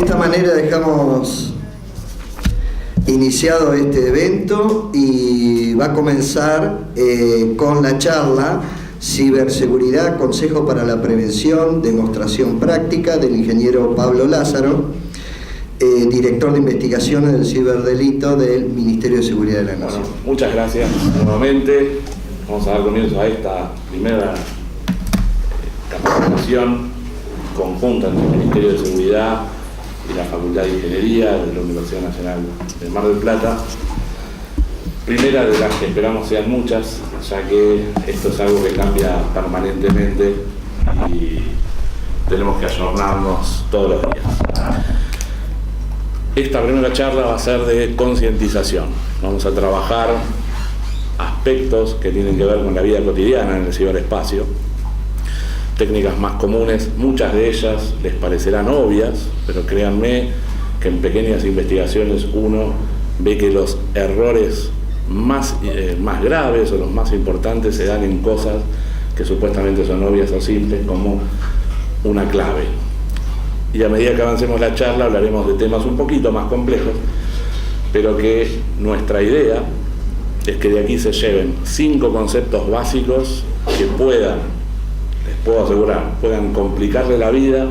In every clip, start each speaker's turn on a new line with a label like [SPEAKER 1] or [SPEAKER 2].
[SPEAKER 1] esta manera dejamos iniciado este evento y va a comenzar con la charla Ciberseguridad, Consejo para la Prevención, Demostración Práctica del ingeniero Pablo Lázaro, director de investigaciones del ciberdelito del Ministerio de Seguridad de la Nación.
[SPEAKER 2] Bueno, muchas gracias nuevamente. Vamos a dar comienzo a esta primera capacitación conjunta entre el Ministerio de Seguridad y la Facultad de Ingeniería de la Universidad Nacional de Mar del Plata. Primera de las que esperamos sean muchas, ya que esto es algo que cambia permanentemente y tenemos que ayornarnos todos los días. Esta primera charla va a ser de concientización. Vamos a trabajar aspectos que tienen que ver con la vida cotidiana en el ciberespacio. Técnicas más comunes, muchas de ellas les parecerán obvias, pero créanme que en pequeñas investigaciones uno ve que los errores más graves o los más importantes se dan en cosas que supuestamente son obvias o simples, como una clave. Y a medida que avancemos la charla hablaremos de temas un poquito más complejos, pero que nuestra idea es que de aquí se lleven 5 conceptos básicos que puedan, les puedo asegurar, puedan complicarle la vida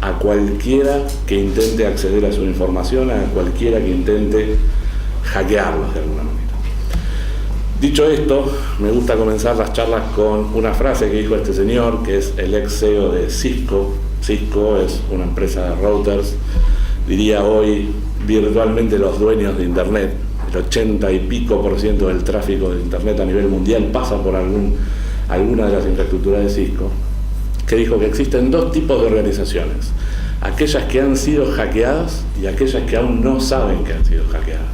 [SPEAKER 2] a cualquiera que intente acceder a su información, a cualquiera que intente hackearlos de alguna manera. Dicho esto, me gusta comenzar las charlas con una frase que dijo este señor, que es el ex CEO de Cisco. Cisco es una empresa de routers, diría hoy virtualmente los dueños de Internet. El 80 y pico % del tráfico de Internet a nivel mundial pasa por alguna de las infraestructuras de Cisco, que dijo que existen 2 tipos de organizaciones: aquellas que han sido hackeadas y aquellas que aún no saben que han sido hackeadas.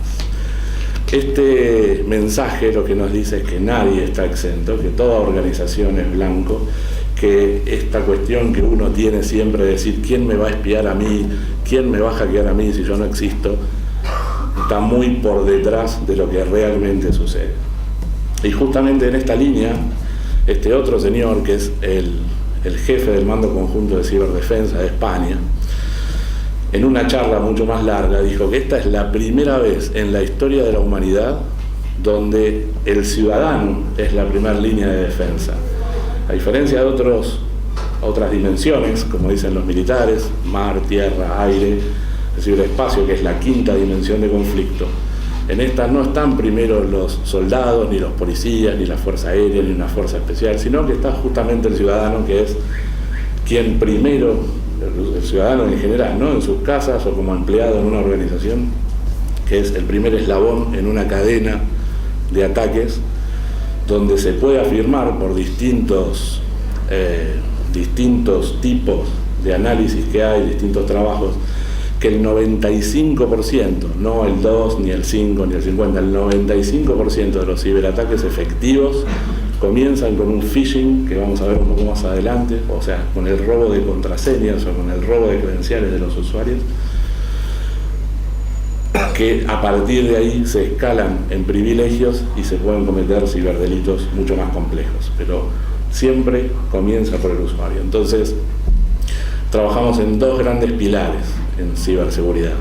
[SPEAKER 2] Este mensaje lo que nos dice es que nadie está exento, que toda organización es blanco, que esta cuestión que uno tiene siempre de decir ¿quién me va a espiar a mí? ¿Quién me va a hackear a mí si yo no existo? Está muy por detrás de lo que realmente sucede. Y justamente en esta línea, este otro señor, que es el jefe del Mando Conjunto de Ciberdefensa de España, en una charla mucho más larga dijo que esta es la primera vez en la historia de la humanidad donde el ciudadano es la primera línea de defensa. A diferencia de otras dimensiones, como dicen los militares, mar, tierra, aire, el ciberespacio, que es la 5ª dimensión de conflicto, en esta no están primero los soldados, ni los policías, ni la fuerza aérea, ni una fuerza especial, sino que está justamente el ciudadano, que es quien primero, el ciudadano en general, ¿no?, en sus casas o como empleado en una organización, que es el primer eslabón en una cadena de ataques, donde se puede afirmar por distintos tipos de análisis que hay, distintos trabajos, que el 95%, no el 2, ni el 5, ni el 50, el 95% de los ciberataques efectivos comienzan con un phishing, que vamos a ver un poco más adelante, o sea, con el robo de contraseñas o con el robo de credenciales de los usuarios, que a partir de ahí se escalan en privilegios y se pueden cometer ciberdelitos mucho más complejos, pero siempre comienza por el usuario. Entonces, trabajamos en 2 grandes pilares en ciberseguridad.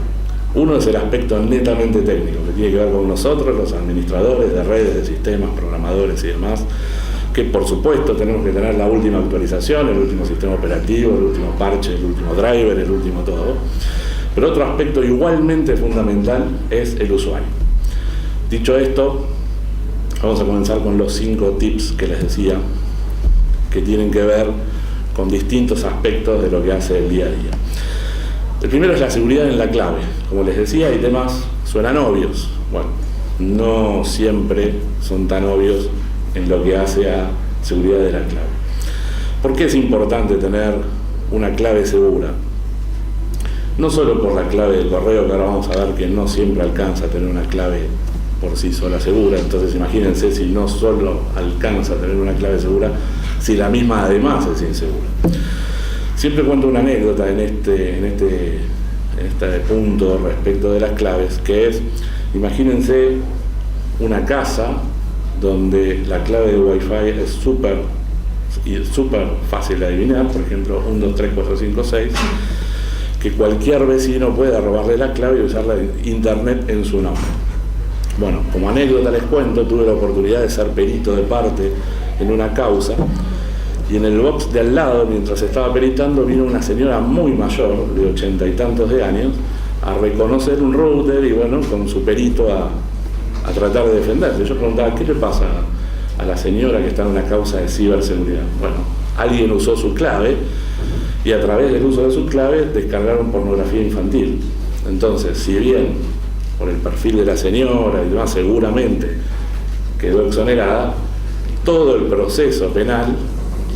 [SPEAKER 2] Uno es el aspecto netamente técnico, que tiene que ver con nosotros, los administradores de redes, de sistemas, programadores y demás, que por supuesto tenemos que tener la última actualización, el último sistema operativo, el último parche, el último driver, el último todo. Pero otro aspecto igualmente fundamental es el usuario. Dicho esto, vamos a comenzar con los 5 tips que les decía, que tienen que ver con distintos aspectos de lo que hace el día a día. El primero es la seguridad en la clave. Como les decía, hay temas suenan obvios. Bueno, no siempre son tan obvios en lo que hace a seguridad de la clave. ¿Por qué es importante tener una clave segura? No solo por la clave del correo, que ahora vamos a ver que no siempre alcanza a tener una clave por sí sola segura. Entonces imagínense si no solo alcanza a tener una clave segura, si la misma además es insegura. Siempre cuento una anécdota en este punto respecto de las claves, que es, imagínense una casa donde la clave de Wi-Fi es súper fácil de adivinar, por ejemplo 1, 2, 3, 4, 5, 6, que cualquier vecino pueda robarle la clave y usar la internet en su nombre. Bueno, como anécdota les cuento, tuve la oportunidad de ser perito de parte en una causa, y en el box de al lado, mientras estaba peritando, vino una señora muy mayor, de 80 y tantos de años, a reconocer un router y bueno, con su perito a tratar de defenderse. Yo preguntaba, ¿qué le pasa a la señora que está en una causa de ciberseguridad? Bueno, alguien usó su clave y a través del uso de su clave descargaron pornografía infantil. Entonces, si bien por el perfil de la señora y demás seguramente quedó exonerada, todo el proceso penal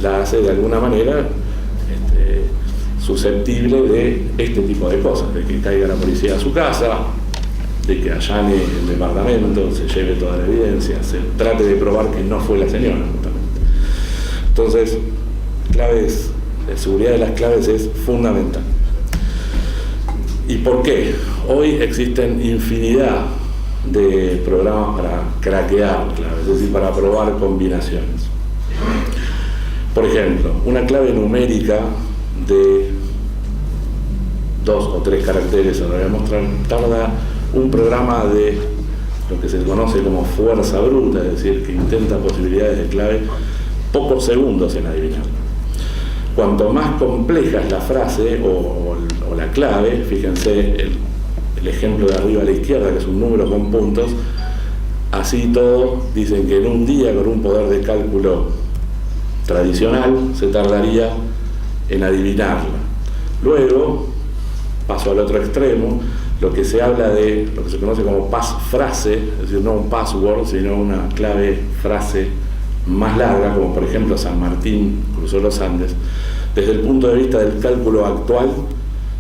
[SPEAKER 2] la hace de alguna manera susceptible de este tipo de cosas, de que caiga la policía a su casa, de que allane el departamento, se lleve toda la evidencia, se trate de probar que no fue la señora, justamente. Entonces, claves, la seguridad de las claves es fundamental. ¿Y por qué? Hoy existen infinidad de programas para craquear claves, es decir, para probar combinaciones. Por ejemplo, una clave numérica de 2 o 3 caracteres, ahora voy a mostrar, tarda un programa de lo que se conoce como fuerza bruta, es decir, que intenta posibilidades de clave, pocos segundos en adivinar. Cuanto más compleja es la frase o la clave, fíjense el ejemplo de arriba a la izquierda, que es un número con puntos, así todo, dicen que en un día con un poder de cálculo tradicional se tardaría en adivinarla. Luego, paso al otro extremo, lo que se habla de lo que se conoce como pasfrase, es decir, no un password, sino una clave frase más larga, como por ejemplo San Martín cruzó los Andes. Desde el punto de vista del cálculo actual,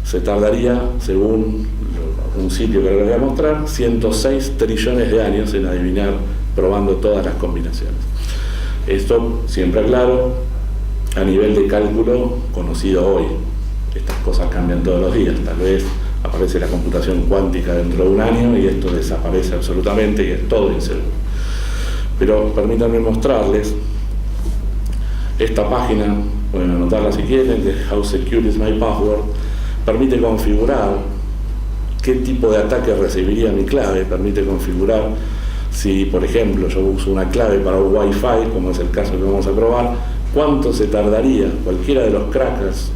[SPEAKER 2] se tardaría, según un sitio que les voy a mostrar, 106 trillones de años en adivinar, probando todas las combinaciones. Esto, siempre aclaro, a nivel de cálculo conocido hoy. Estas cosas cambian todos los días. Tal vez aparece la computación cuántica dentro de un año y esto desaparece absolutamente y es todo inseguro. Pero permítanme mostrarles esta página, pueden anotarla si quieren, de How Secure is My Password. Permite configurar qué tipo de ataque recibiría mi clave, permite configurar si, por ejemplo, yo uso una clave para un Wi-Fi, como es el caso que vamos a probar, cuánto se tardaría cualquiera de los crackers,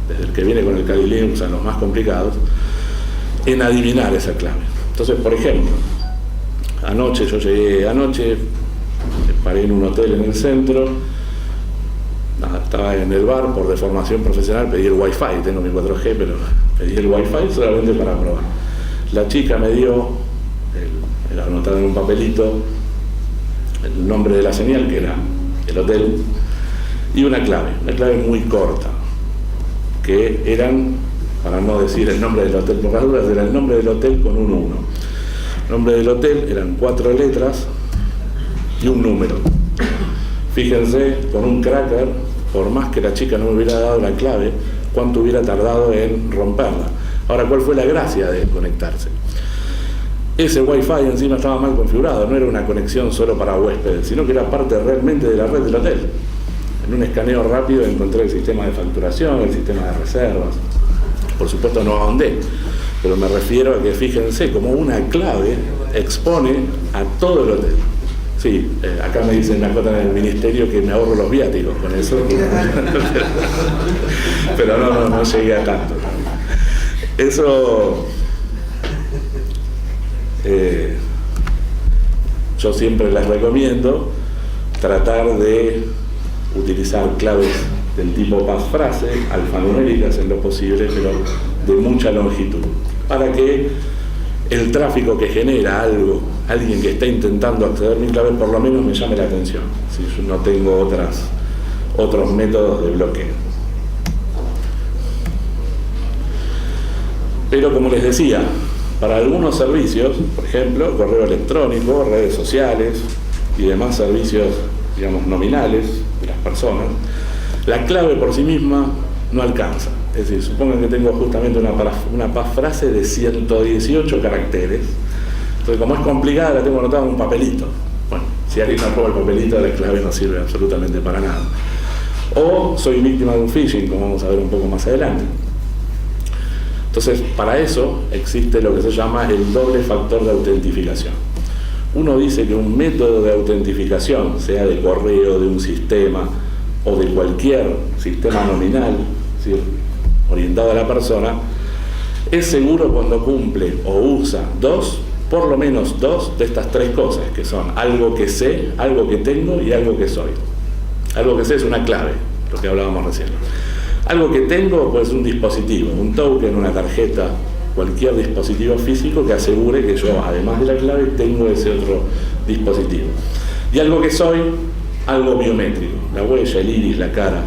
[SPEAKER 2] desde el que viene con el Kali Linux a los más complicados, en adivinar esa clave. Entonces, por ejemplo, yo llegué anoche, paré en un hotel en el centro, estaba en el bar, por deformación profesional pedí el Wi-Fi, tengo mi 4G, pero pedí el Wi-Fi solamente para probar. La chica me dio, era anotado en un papelito, el nombre de la señal, que era el hotel, y una clave muy corta, que eran, para no decir el nombre del hotel por las dudas, era el nombre del hotel con un 1. El nombre del hotel eran 4 letras y un número. Fíjense, con un cracker, por más que la chica no me hubiera dado la clave, cuánto hubiera tardado en romperla. Ahora, ¿cuál fue la gracia de conectarse? Ese Wi-Fi encima estaba mal configurado, no era una conexión solo para huéspedes, sino que era parte realmente de la red del hotel. En un escaneo rápido encontré el sistema de facturación, el sistema de reservas. Por supuesto no ahondé, pero me refiero a que fíjense cómo una clave expone a todo el hotel. Sí, acá me dicen, me acotan en el ministerio que me ahorro los viáticos con eso. Pero no llegué a tanto. Eso, yo siempre les recomiendo tratar de utilizar claves del tipo pasfrase, alfanuméricas en lo posible, pero de mucha longitud, para que el tráfico que genera alguien que está intentando acceder a mi clave, por lo menos me llame la atención, si yo no tengo otros métodos de bloqueo. Pero como les decía, para algunos servicios, por ejemplo, correo electrónico, redes sociales y demás servicios, digamos, nominales de las personas, la clave por sí misma no alcanza. Es decir, supongan que tengo justamente una pasfrase de 118 caracteres. Entonces, como es complicada, la tengo anotada en un papelito. Bueno, si alguien me roba el papelito, la clave no sirve absolutamente para nada. O soy víctima de un phishing, como vamos a ver un poco más adelante. Entonces, para eso existe lo que se llama el doble factor de autentificación. Uno dice que un método de autentificación, sea de correo, de un sistema o de cualquier sistema nominal, es decir, orientado a la persona, es seguro cuando cumple o usa por lo menos dos de estas tres cosas, que son algo que sé, algo que tengo y algo que soy. Algo que sé es una clave, lo que hablábamos recién. Algo que tengo pues un dispositivo, un token, una tarjeta, cualquier dispositivo físico que asegure que yo, además de la clave, tengo ese otro dispositivo. Y algo que soy, algo biométrico, la huella, el iris, la cara.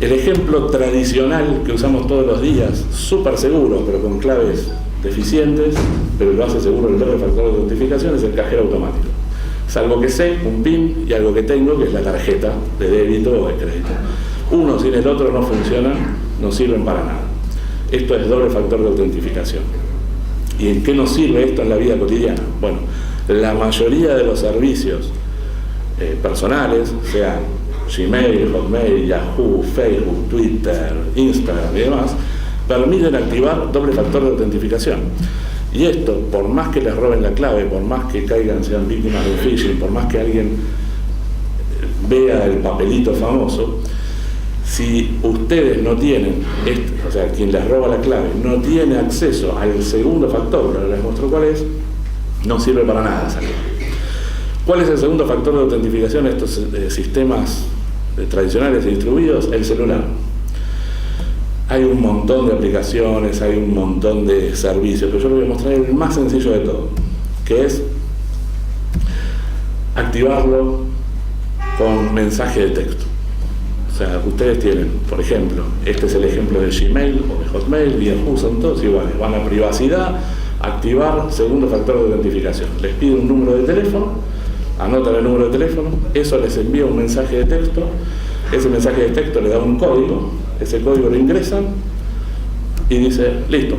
[SPEAKER 2] El ejemplo tradicional que usamos todos los días, súper seguro, pero con claves deficientes, pero lo hace seguro el doble factor de autentificación, es el cajero automático. Es algo que sé, un PIN, y algo que tengo, que es la tarjeta de débito o de crédito. Uno sin el otro no funcionan, no sirven para nada. Esto es doble factor de autentificación. ¿Y en qué nos sirve esto en la vida cotidiana? Bueno, la mayoría de los servicios personales, sean Gmail, Hotmail, Yahoo, Facebook, Twitter, Instagram y demás, permiten activar doble factor de autentificación. Y esto, por más que les roben la clave, por más que caigan, sean víctimas de phishing, por más que alguien vea el papelito famoso, si ustedes no tienen, o sea, quien les roba la clave no tiene acceso al segundo factor, pero les muestro cuál es, no sirve para nada esa clave. ¿Cuál es el segundo factor de autentificación de estos sistemas tradicionales e distribuidos? El celular. Hay un montón de aplicaciones, hay un montón de servicios, pero yo les voy a mostrar el más sencillo de todo, que es activarlo con mensaje de texto. O sea, ustedes tienen, por ejemplo, este es el ejemplo de Gmail o de Hotmail, Yahoo, son todos iguales. Van a privacidad, activar segundo factor de autentificación. Les pide un número de teléfono, anotan el número de teléfono, eso les envía un mensaje de texto, ese mensaje de texto le da un código, ese código lo ingresan y dice, listo,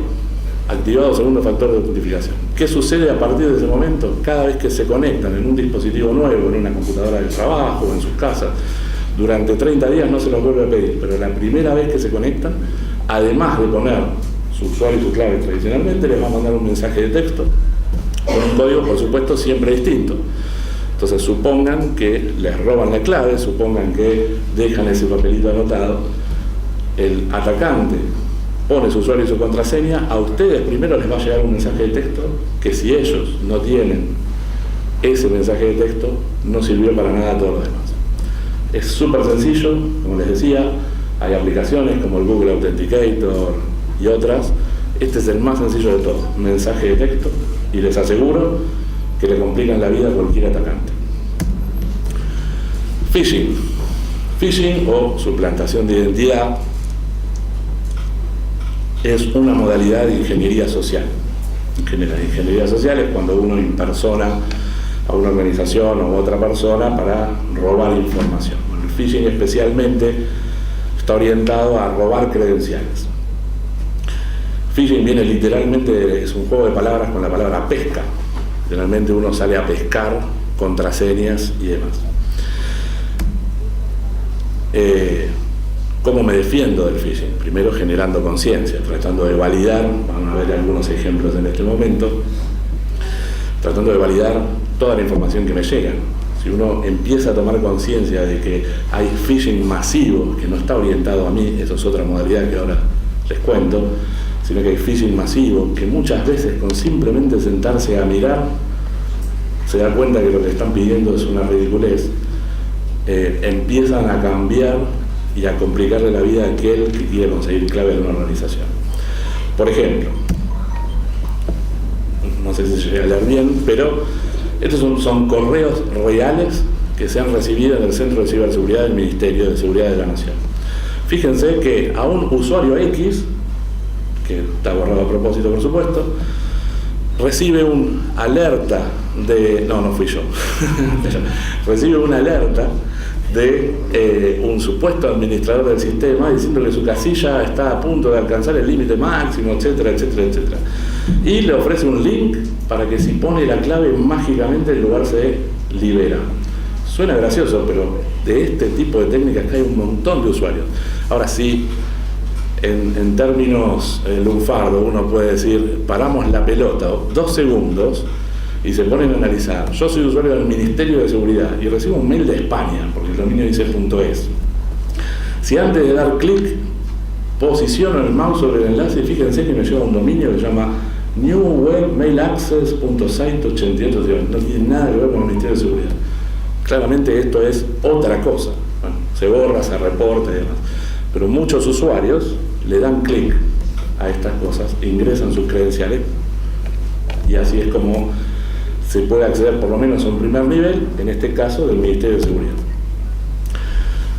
[SPEAKER 2] activado segundo factor de autentificación. ¿Qué sucede a partir de ese momento? Cada vez que se conectan en un dispositivo nuevo, en una computadora de trabajo, en sus casas, durante 30 días no se los vuelve a pedir, pero la primera vez que se conectan, además de poner su usuario y su clave tradicionalmente, les va a mandar un mensaje de texto con un código, por supuesto, siempre distinto. Entonces supongan que les roban la clave, supongan que dejan ese papelito anotado, el atacante pone su usuario y su contraseña, a ustedes primero les va a llegar un mensaje de texto que si ellos no tienen ese mensaje de texto, no sirvió para nada todo lo demás. Es súper sencillo, como les decía, hay aplicaciones como el Google Authenticator y otras. Este es el más sencillo de todos, mensaje de texto, y les aseguro que le complican la vida a cualquier atacante. Phishing o suplantación de identidad es una modalidad de ingeniería social. Ingeniería social es cuando uno impersona a una organización o a otra persona para robar información. Bueno, el phishing especialmente está orientado a robar credenciales. Phishing viene literalmente, es un juego de palabras con la palabra pesca. Generalmente uno sale a pescar contraseñas y demás. ¿Cómo me defiendo del phishing? Primero generando conciencia, tratando de validar, van a ver algunos ejemplos en este momento, tratando de validar toda la información que me llega. Si uno empieza a tomar conciencia de que hay phishing masivo, que no está orientado a mí, eso es otra modalidad que ahora les cuento, sino que hay phishing masivo, que muchas veces con simplemente sentarse a mirar, se da cuenta que lo que están pidiendo es una ridiculez, empiezan a cambiar y a complicarle la vida a aquel que quiere conseguir clave de una organización. Por ejemplo, no sé si se llega a leer bien, pero estos son correos reales que se han recibido en el Centro de Ciberseguridad del Ministerio de Seguridad de la Nación. Fíjense que a un usuario X, que está borrado a propósito por supuesto, recibe un alerta de... no fui yo. Recibe una alerta de un supuesto administrador del sistema diciendo que su casilla está a punto de alcanzar el límite máximo, etcétera, etcétera, etcétera. Y le ofrece un link para que si pone la clave mágicamente el lugar se libera. Suena gracioso, pero de este tipo de técnicas que hay un montón de usuarios. Ahora, si En términos lunfardos, uno puede decir, paramos la pelota 2 segundos y se ponen a analizar. Yo soy usuario del Ministerio de Seguridad y recibo un mail de España, porque el dominio dice .es. Si antes de dar clic posiciono el mouse sobre el enlace, fíjense que me lleva a un dominio que se llama newwebmailaccess.site88. No tiene nada que ver con el Ministerio de Seguridad. Claramente esto es otra cosa. Bueno, se borra, se reporta y demás. Pero muchos usuarios le dan clic a estas cosas, ingresan sus credenciales y así es como se puede acceder por lo menos a un primer nivel, en este caso del Ministerio de Seguridad.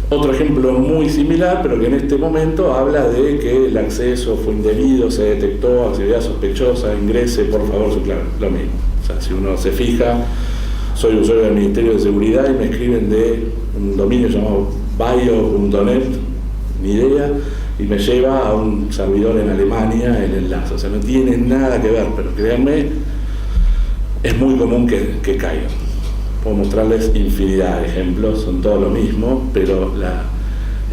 [SPEAKER 2] Otro ejemplo muy similar, pero que en este momento habla de que el acceso fue indebido, se detectó actividad sospechosa, ingrese por favor su clave, lo mismo. O sea, si uno se fija, soy usuario del Ministerio de Seguridad y me escriben de un dominio llamado bio.net, ni idea, y me lleva a un servidor en Alemania el enlace. O sea, no tiene nada que ver, pero créanme, es muy común que caigan. Puedo mostrarles infinidad de ejemplos, son todos lo mismo, pero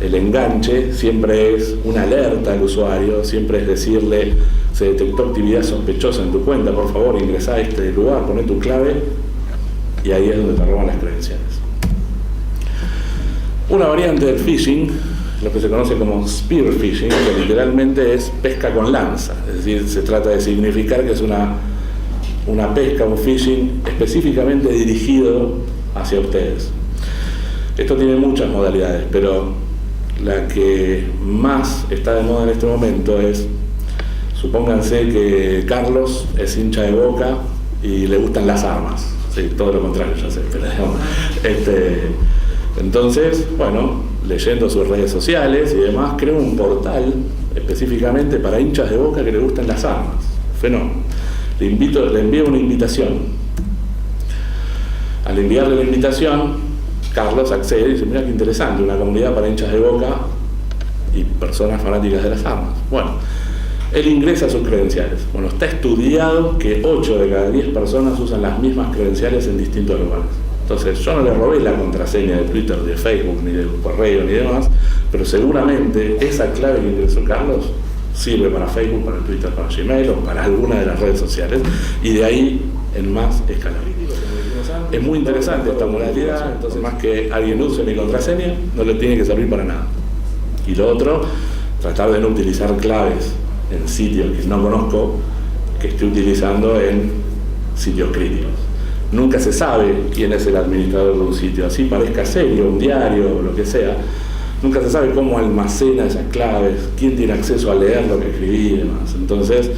[SPEAKER 2] el enganche siempre es una alerta al usuario, siempre es decirle, se detectó actividad sospechosa en tu cuenta, por favor ingresá a este lugar, poné tu clave, y ahí es donde te roban las credenciales. Una variante del phishing, lo que se conoce como spear phishing, que literalmente es pesca con lanza, es decir, se trata de significar que es una pesca, un phishing específicamente dirigido hacia ustedes. Esto tiene muchas modalidades, pero la que más está de moda en este momento es, supónganse que Carlos es hincha de Boca y le gustan las armas. Sí, todo lo contrario, ya sé, pero entonces, bueno, leyendo sus redes sociales y demás, creo un portal específicamente para hinchas de Boca que le gustan las armas. Fenómeno. Le envío una invitación. Al enviarle la invitación, Carlos accede y dice, mira qué interesante, una comunidad para hinchas de Boca y personas fanáticas de las armas. Bueno, él ingresa sus credenciales. Bueno, está estudiado que 8 de cada 10 personas usan las mismas credenciales en distintos lugares. Entonces, yo no le robé la contraseña de Twitter, de Facebook, ni de correo, ni demás, pero seguramente esa clave que ingresó Carlos sirve para Facebook, para Twitter, para Gmail o para alguna de las redes sociales, y de ahí en más escalar. Es muy interesante esta modalidad, entonces más que alguien use mi contraseña, no le tiene que servir para nada. Y lo otro, tratar de no utilizar claves en sitios que no conozco, que esté utilizando en sitios críticos. Nunca se sabe quién es el administrador de un sitio, así parezca serio, un diario, lo que sea. Nunca se sabe cómo almacena esas claves, quién tiene acceso a leer lo que escribí y demás. Entonces,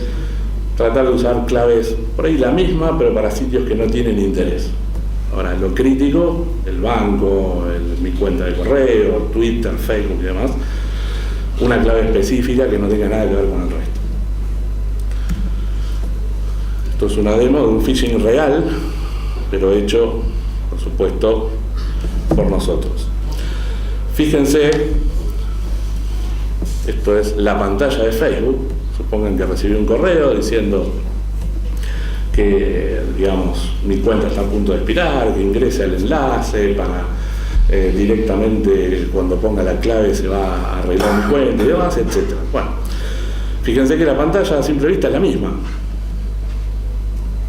[SPEAKER 2] tratar de usar claves por ahí la misma, pero para sitios que no tienen interés. Ahora, lo crítico, el banco, mi cuenta de correo, Twitter, Facebook y demás, una clave específica que no tenga nada que ver con el resto. Esto es una demo de un phishing real, pero hecho, por supuesto, por nosotros. Fíjense, esto es la pantalla de Facebook. Supongan que recibí un correo diciendo que, digamos, mi cuenta está a punto de expirar, que ingrese al enlace para directamente cuando ponga la clave se va a arreglar mi cuenta y demás, etc. Bueno, fíjense que la pantalla a simple vista es la misma.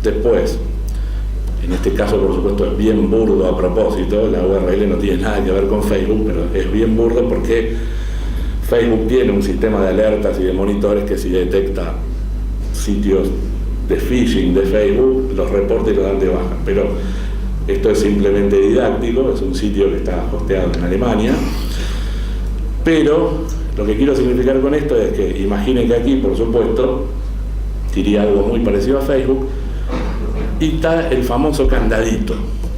[SPEAKER 2] Después, en este caso, por supuesto, es bien burdo a propósito, la URL no tiene nada que ver con Facebook, pero es bien burdo porque Facebook tiene un sistema de alertas y de monitores que si detecta sitios de phishing de Facebook, los reporta y los dan de baja. Pero esto es simplemente didáctico, es un sitio que está hosteado en Alemania. Pero lo que quiero significar con esto es que imaginen que aquí, por supuesto, diría algo muy parecido a Facebook, y está el famoso candadito.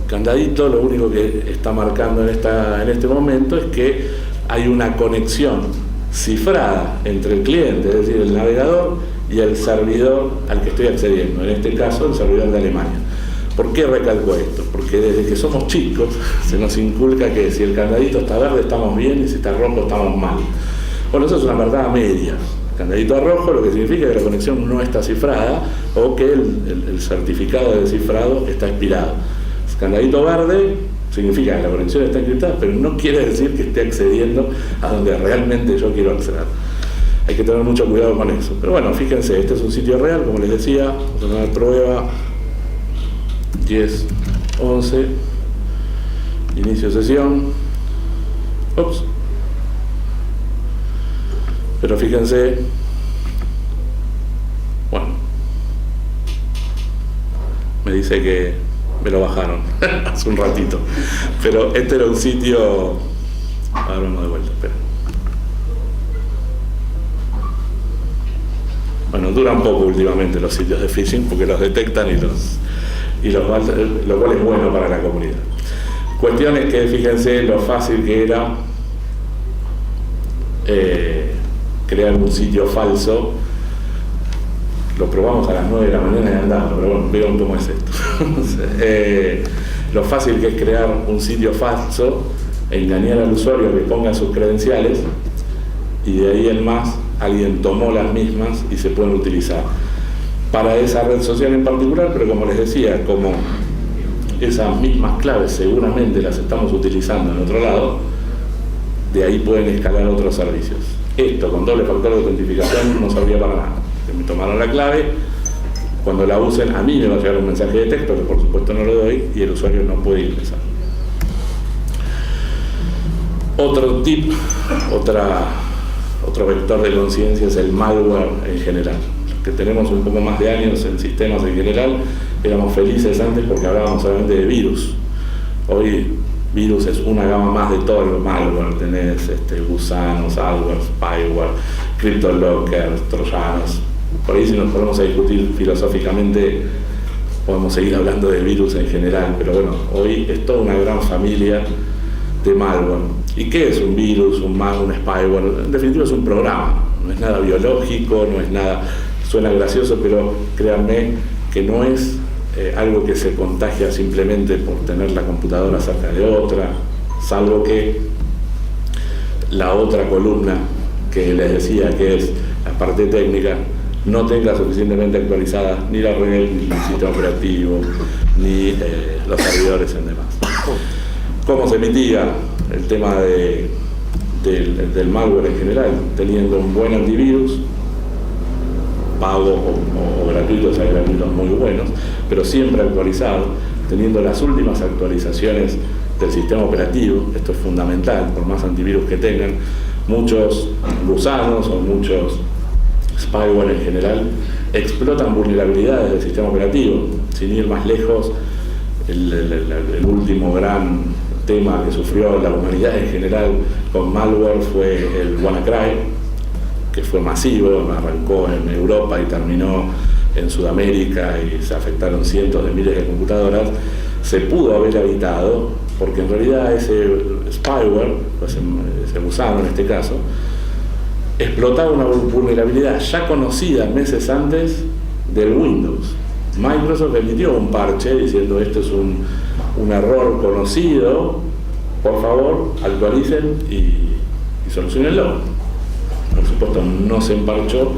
[SPEAKER 2] Candadito lo único que está marcando en este momento es que hay una conexión cifrada entre el cliente, es decir, el navegador, y el servidor al que estoy accediendo, en este caso el servidor de Alemania. ¿Por qué recalco esto? Porque desde que somos chicos se nos inculca que si el candadito está verde estamos bien y si está rojo estamos mal. Bueno, eso es una verdad a medias. Candadito a rojo lo que significa que la conexión no está cifrada o que el certificado de cifrado está expirado. Candadito verde significa que la conexión está encriptada, pero no quiere decir que esté accediendo a donde realmente yo quiero acceder. hay que tener mucho cuidado con eso. Pero bueno, fíjense, este es un sitio real, como les decía, vamos a poner prueba 10:11, inicio sesión. Ups. Pero fíjense, bueno, me dice que me lo bajaron hace un ratito, pero este era un sitio, ahora vamos de vuelta, espera. Bueno, dura un poco últimamente los sitios de phishing porque los detectan lo cual es bueno para la comunidad. Cuestión es que fíjense lo fácil que era crear un sitio falso. Lo probamos a las 9 de la mañana y andamos, pero bueno, vean cómo es esto. Lo fácil que es crear un sitio falso, engañar al usuario que ponga sus credenciales y de ahí en más alguien tomó las mismas y se pueden utilizar para esa red social en particular, pero como les decía, como esas mismas claves seguramente las estamos utilizando en otro lado, de ahí pueden escalar otros servicios. Esto con doble factor de autentificación no servía para nada. Me tomaron la clave, cuando la usen a mí me va a llegar un mensaje de texto que por supuesto no lo doy y el usuario no puede ingresar. Otro tip, otro vector de conciencia es el malware en general. Que tenemos un poco más de años en sistemas en general, éramos felices antes porque hablábamos solamente de virus. Hoy virus es una gama más de todo el malware. Tenés gusanos, adware, spyware, cryptolockers, troyanos. Por ahí si nos ponemos a discutir filosóficamente podemos seguir hablando de virus en general, pero bueno, hoy es toda una gran familia de malware. ¿Y qué es un virus, un malware, un spyware? En definitiva es un programa, no es nada biológico, no es nada, suena gracioso, pero créanme que no es algo que se contagia simplemente por tener la computadora cerca de otra, salvo que la otra columna que les decía, que es la parte técnica, no tenga suficientemente actualizada ni la red, ni el sistema operativo, ni los servidores en demás. ¿Cómo se mitiga el tema del malware en general? Teniendo un buen antivirus, pago o gratuitos, hay gratuitos muy buenos, pero siempre actualizado, teniendo las últimas actualizaciones del sistema operativo. Esto es fundamental, por más antivirus que tengan. Muchos gusanos o muchos spyware en general explotan vulnerabilidades del sistema operativo. Sin ir más lejos, el último gran tema que sufrió la humanidad en general con malware fue el WannaCry, que fue masivo, arrancó en Europa y terminó en Sudamérica y se afectaron cientos de miles de computadoras. Se pudo haber evitado porque en realidad ese spyware, ese gusano en este caso, explotaba una vulnerabilidad ya conocida meses antes del Windows. Microsoft emitió un parche diciendo esto es un error conocido, por favor actualicen y solucionenlo. Por supuesto no se emparchó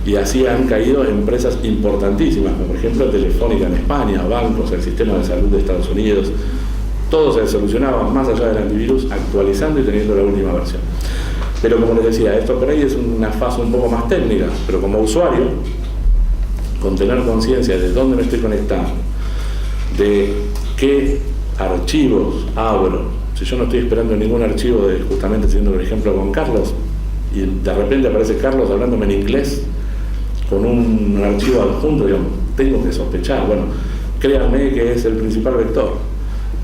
[SPEAKER 2] y así han caído empresas importantísimas, como por ejemplo Telefónica en España, bancos, el sistema de salud de Estados Unidos. Todo se solucionaba más allá del antivirus actualizando y teniendo la última versión. Pero como les decía, esto por ahí es una fase un poco más técnica, pero como usuario, con tener conciencia de dónde me estoy conectando, de qué archivos abro. Si yo no estoy esperando ningún archivo, justamente siguiendo el ejemplo con Carlos, y de repente aparece Carlos hablándome en inglés con un archivo adjunto, digamos, tengo que sospechar. Bueno, créanme que es el principal vector.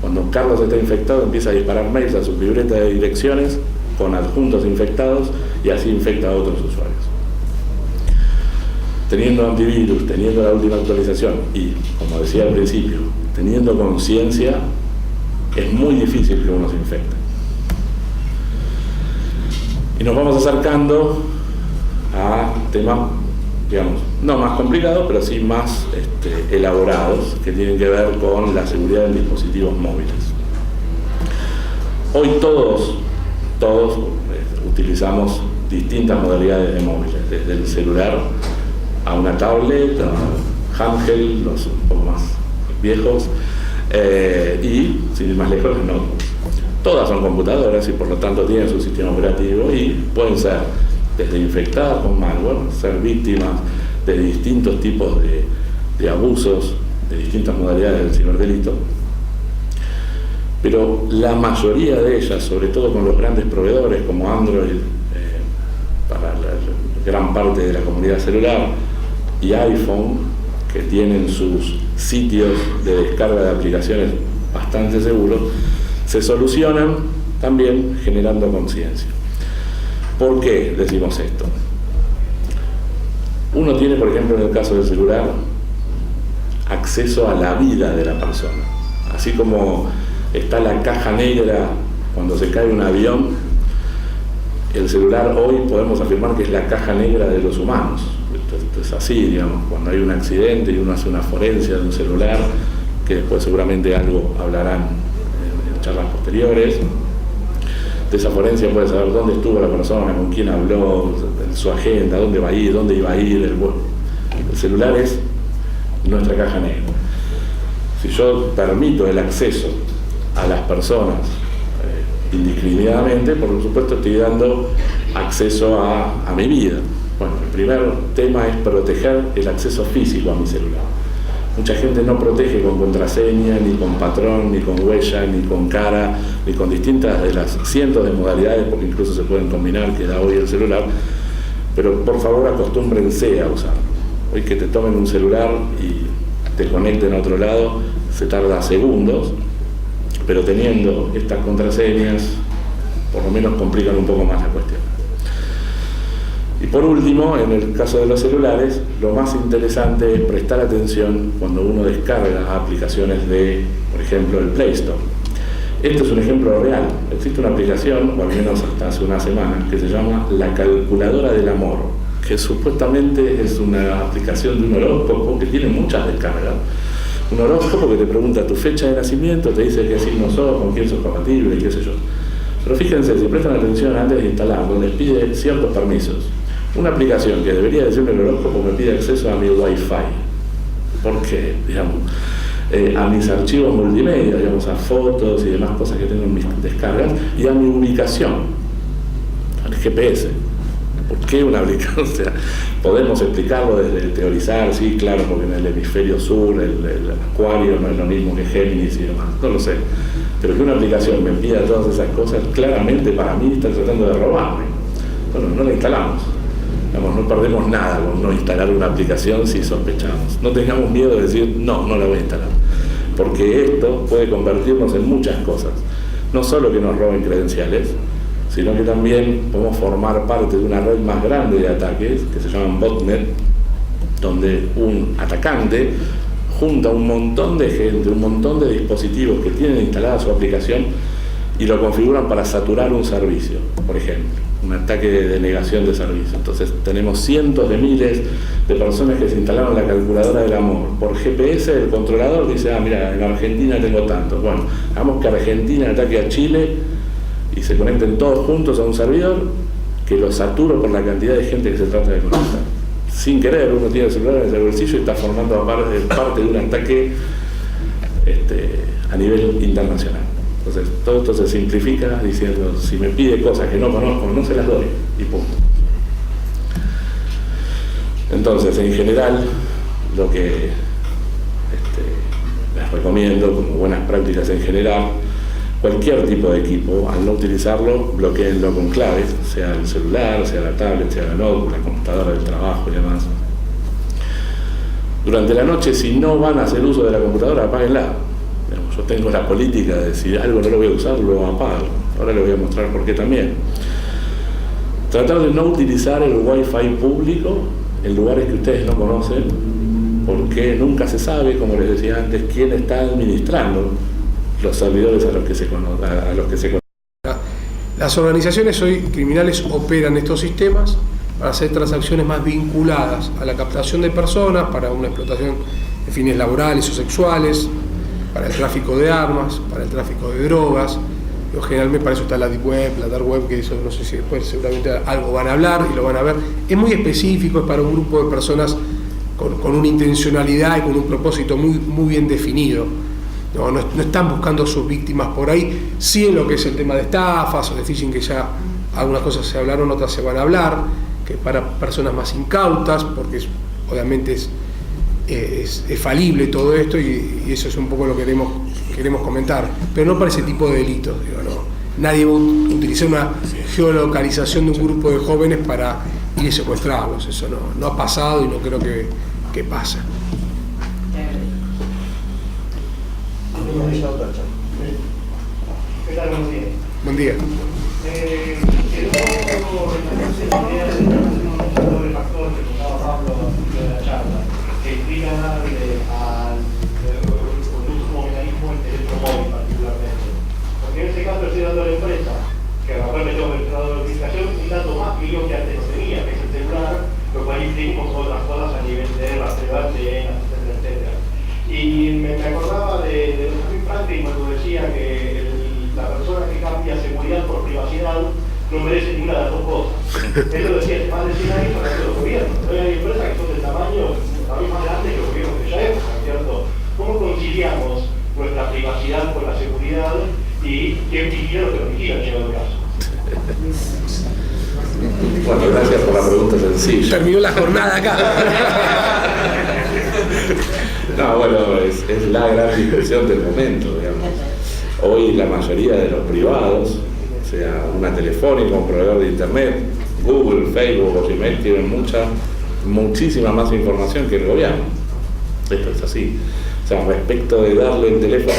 [SPEAKER 2] Cuando Carlos está infectado, empieza a disparar mails a su libreta de direcciones con adjuntos infectados y así infecta a otros usuarios. Teniendo antivirus, teniendo la última actualización y, como decía al principio, teniendo conciencia, es muy difícil que uno se infecte. Y nos vamos acercando a temas, digamos, no más complicados, pero sí más elaborados, que tienen que ver con la seguridad de dispositivos móviles. Hoy todos utilizamos distintas modalidades de móviles, desde el celular a una tablet, a handheld, los un poco más viejos, y sin ir más lejos, los notebooks. Todas son computadoras y por lo tanto tienen su sistema operativo y pueden ser desde infectadas con malware, ser víctimas de distintos tipos de abusos, de distintas modalidades del ciberdelito, pero la mayoría de ellas, sobre todo con los grandes proveedores como Android, para la gran parte de la comunidad celular, y iPhone, que tienen sus sitios de descarga de aplicaciones bastante seguros, se solucionan también generando conciencia. ¿Por qué decimos esto? Uno tiene, por ejemplo, en el caso del celular, acceso a la vida de la persona. Así como está la caja negra cuando se cae un avión, el celular hoy podemos afirmar que es la caja negra de los humanos. Esto es así, digamos, cuando hay un accidente y uno hace una forencia de un celular, que después seguramente algo hablarán en charlas posteriores. De esa forencia puede saber dónde estuvo la persona, con quién habló, su agenda, dónde va a ir, dónde iba a ir. El celular es nuestra caja negra. Si yo permito el acceso a las personas indiscriminadamente, por supuesto estoy dando acceso a mi vida. Bueno, el primer tema es proteger el acceso físico a mi celular. Mucha gente no protege con contraseña, ni con patrón, ni con huella, ni con cara, ni con distintas de las cientos de modalidades, porque incluso se pueden combinar, que da hoy el celular. Pero por favor acostúmbrense a usarlo. Hoy que te tomen un celular y te conecten a otro lado, se tarda segundos, pero teniendo estas contraseñas, por lo menos complican un poco más la cuestión. Y por último, en el caso de los celulares, lo más interesante es prestar atención cuando uno descarga aplicaciones de, por ejemplo, el Play Store. Este es un ejemplo real. Existe una aplicación, o al menos hasta hace una semana, que se llama La Calculadora del Amor, que supuestamente es una aplicación de un horóscopo que tiene muchas descargas. Un horóscopo que te pregunta tu fecha de nacimiento, te dice qué signo sos, con quién sos compatible, qué sé yo. Pero fíjense, si prestan atención antes de instalarlo, les pide ciertos permisos. Una aplicación que debería decirme el horóscopo me pide acceso a mi Wi-Fi. ¿Por qué? Digamos, a mis archivos multimedia, digamos, a fotos y demás cosas que tengo en mis descargas, y a mi ubicación, al GPS. ¿Por qué una aplicación? O sea, podemos explicarlo desde teorizar, sí, claro, porque en el hemisferio sur el Acuario no es lo mismo que Géminis y demás, no lo sé. Pero que una aplicación me pida todas esas cosas, claramente para mí está tratando de robarme. Bueno, no la instalamos. Digamos, no perdemos nada con no instalar una aplicación si sospechamos. No tengamos miedo de decir, no la voy a instalar. Porque esto puede convertirnos en muchas cosas. No solo que nos roben credenciales, sino que también podemos formar parte de una red más grande de ataques, que se llaman botnet, donde un atacante junta un montón de gente, un montón de dispositivos que tienen instalada su aplicación y lo configuran para saturar un servicio, por ejemplo. Un ataque de denegación de servicio. Entonces tenemos cientos de miles de personas que se instalaron la calculadora del amor. Por GPS el controlador dice, mira, en Argentina tengo tanto. Bueno, hagamos que Argentina ataque a Chile y se conecten todos juntos a un servidor que lo saturo por la cantidad de gente que se trata de conectar. Sin querer, uno tiene el celular en el bolsillo y está formando parte de un ataque a nivel internacional. Entonces, todo esto se simplifica diciendo, si me pide cosas que no conozco, no se las doy, y punto. Entonces, en general, lo que les recomiendo, como buenas prácticas en general, cualquier tipo de equipo, al no utilizarlo, bloqueenlo con claves, sea el celular, sea la tablet, sea la notebook, la computadora del trabajo y demás. Durante la noche, si no van a hacer uso de la computadora, apáguenla. Yo tengo la política de si algo no lo voy a usar, lo apago. Ahora les voy a mostrar por qué también. Tratar de no utilizar el Wi-Fi público en lugares que ustedes no conocen, porque nunca se sabe, como les decía antes, quién está administrando los servidores a los que se conocen.
[SPEAKER 3] Las organizaciones hoy criminales operan estos sistemas para hacer transacciones más vinculadas a la captación de personas, para una explotación de fines laborales o sexuales, para el tráfico de armas, para el tráfico de drogas. Generalmente para eso está la Deep Web, la Dark Web, que eso no sé si después seguramente algo van a hablar y lo van a ver. Es muy específico, es para un grupo de personas con una intencionalidad y con un propósito muy bien definido. No están buscando sus víctimas por ahí, sí en lo que es el tema de estafas o de phishing, que ya algunas cosas se hablaron, otras se van a hablar. que para personas más incautas, porque obviamente es falible todo esto y eso es un poco lo que queremos comentar, pero no para ese tipo de delitos, digo, no. Nadie va a utilizar una geolocalización de un grupo de jóvenes para ir a secuestrarlos, eso no ha pasado y no creo que pase.
[SPEAKER 4] ¿Qué tal? Buenos días.
[SPEAKER 3] Buen día.
[SPEAKER 4] Doble factor que contaba Pablo de la charla, que implica darle al último mecanismo el teléfono móvil particularmente. Porque en este caso estoy dando a la empresa, que ahora me tengo el grado de verificación, un dato más que yo que antes no tenía, que es el celular, lo cual implica otras cosas a nivel de la antenas, etcétera, etcétera. Y me acordaba de Benjamin Franklin cuando decía que la persona que cambia seguridad por privacidad no merece ninguna de las dos cosas. Él lo decía hace más de 100 años para los gobiernos. Hoy hay empresas que son del tamaño más grande que los gobiernos de esa época, ¿cierto? ¿Cómo conciliamos nuestra privacidad con la seguridad y quién vigila lo que nos vigila en todo caso?
[SPEAKER 2] Bueno, gracias por la pregunta sencilla.
[SPEAKER 3] Terminó la jornada acá.
[SPEAKER 2] No, bueno, es la gran discusión del momento, digamos. Hoy la mayoría de los privados, o sea, una telefónica, un proveedor de internet, Google, Facebook o Gmail, tienen muchísima más información que el gobierno. Esto es así. O sea, respecto de darle el teléfono,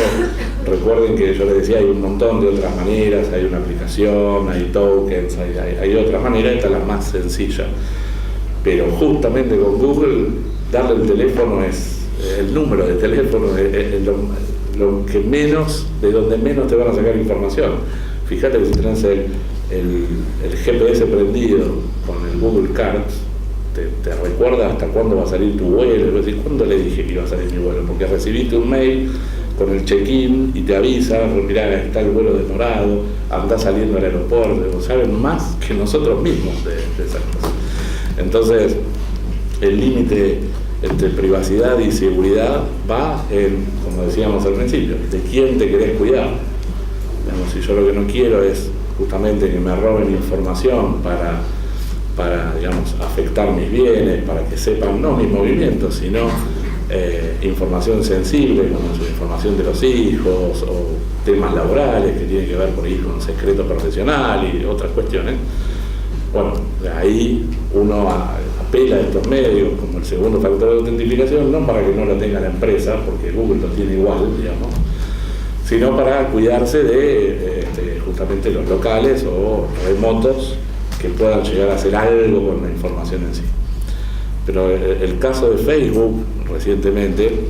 [SPEAKER 2] recuerden que yo les decía, hay un montón de otras maneras, hay una aplicación, hay tokens, hay otras maneras, esta es la más sencilla. Pero justamente con Google, darle el teléfono es el número de teléfono, lo que menos, de donde menos te van a sacar información. Fíjate que si tenés el GPS prendido con el Google Cards, te recuerda hasta cuándo va a salir tu vuelo. Es decir, ¿cuándo le dije que iba a salir mi vuelo? Porque recibiste un mail con el check-in y te avisa, mirá, está el vuelo demorado, anda saliendo al aeropuerto. Saben más que nosotros mismos de esas cosas. Entonces, el límite entre privacidad y seguridad va en, como decíamos al principio, de quién te querés cuidar. Digamos, si yo lo que no quiero es justamente que me roben información para digamos, afectar mis bienes, para que sepan no mis movimientos, sino información sensible, como su información de los hijos o temas laborales que tienen que ver por ahí con secreto profesional y otras cuestiones. Bueno, ahí uno apela a estos medios como el segundo factor de autentificación, no para que no lo tenga la empresa, porque Google lo tiene igual, digamos, sino para cuidarse de justamente los locales o remotos que puedan llegar a hacer algo con la información en sí. Pero el caso de Facebook recientemente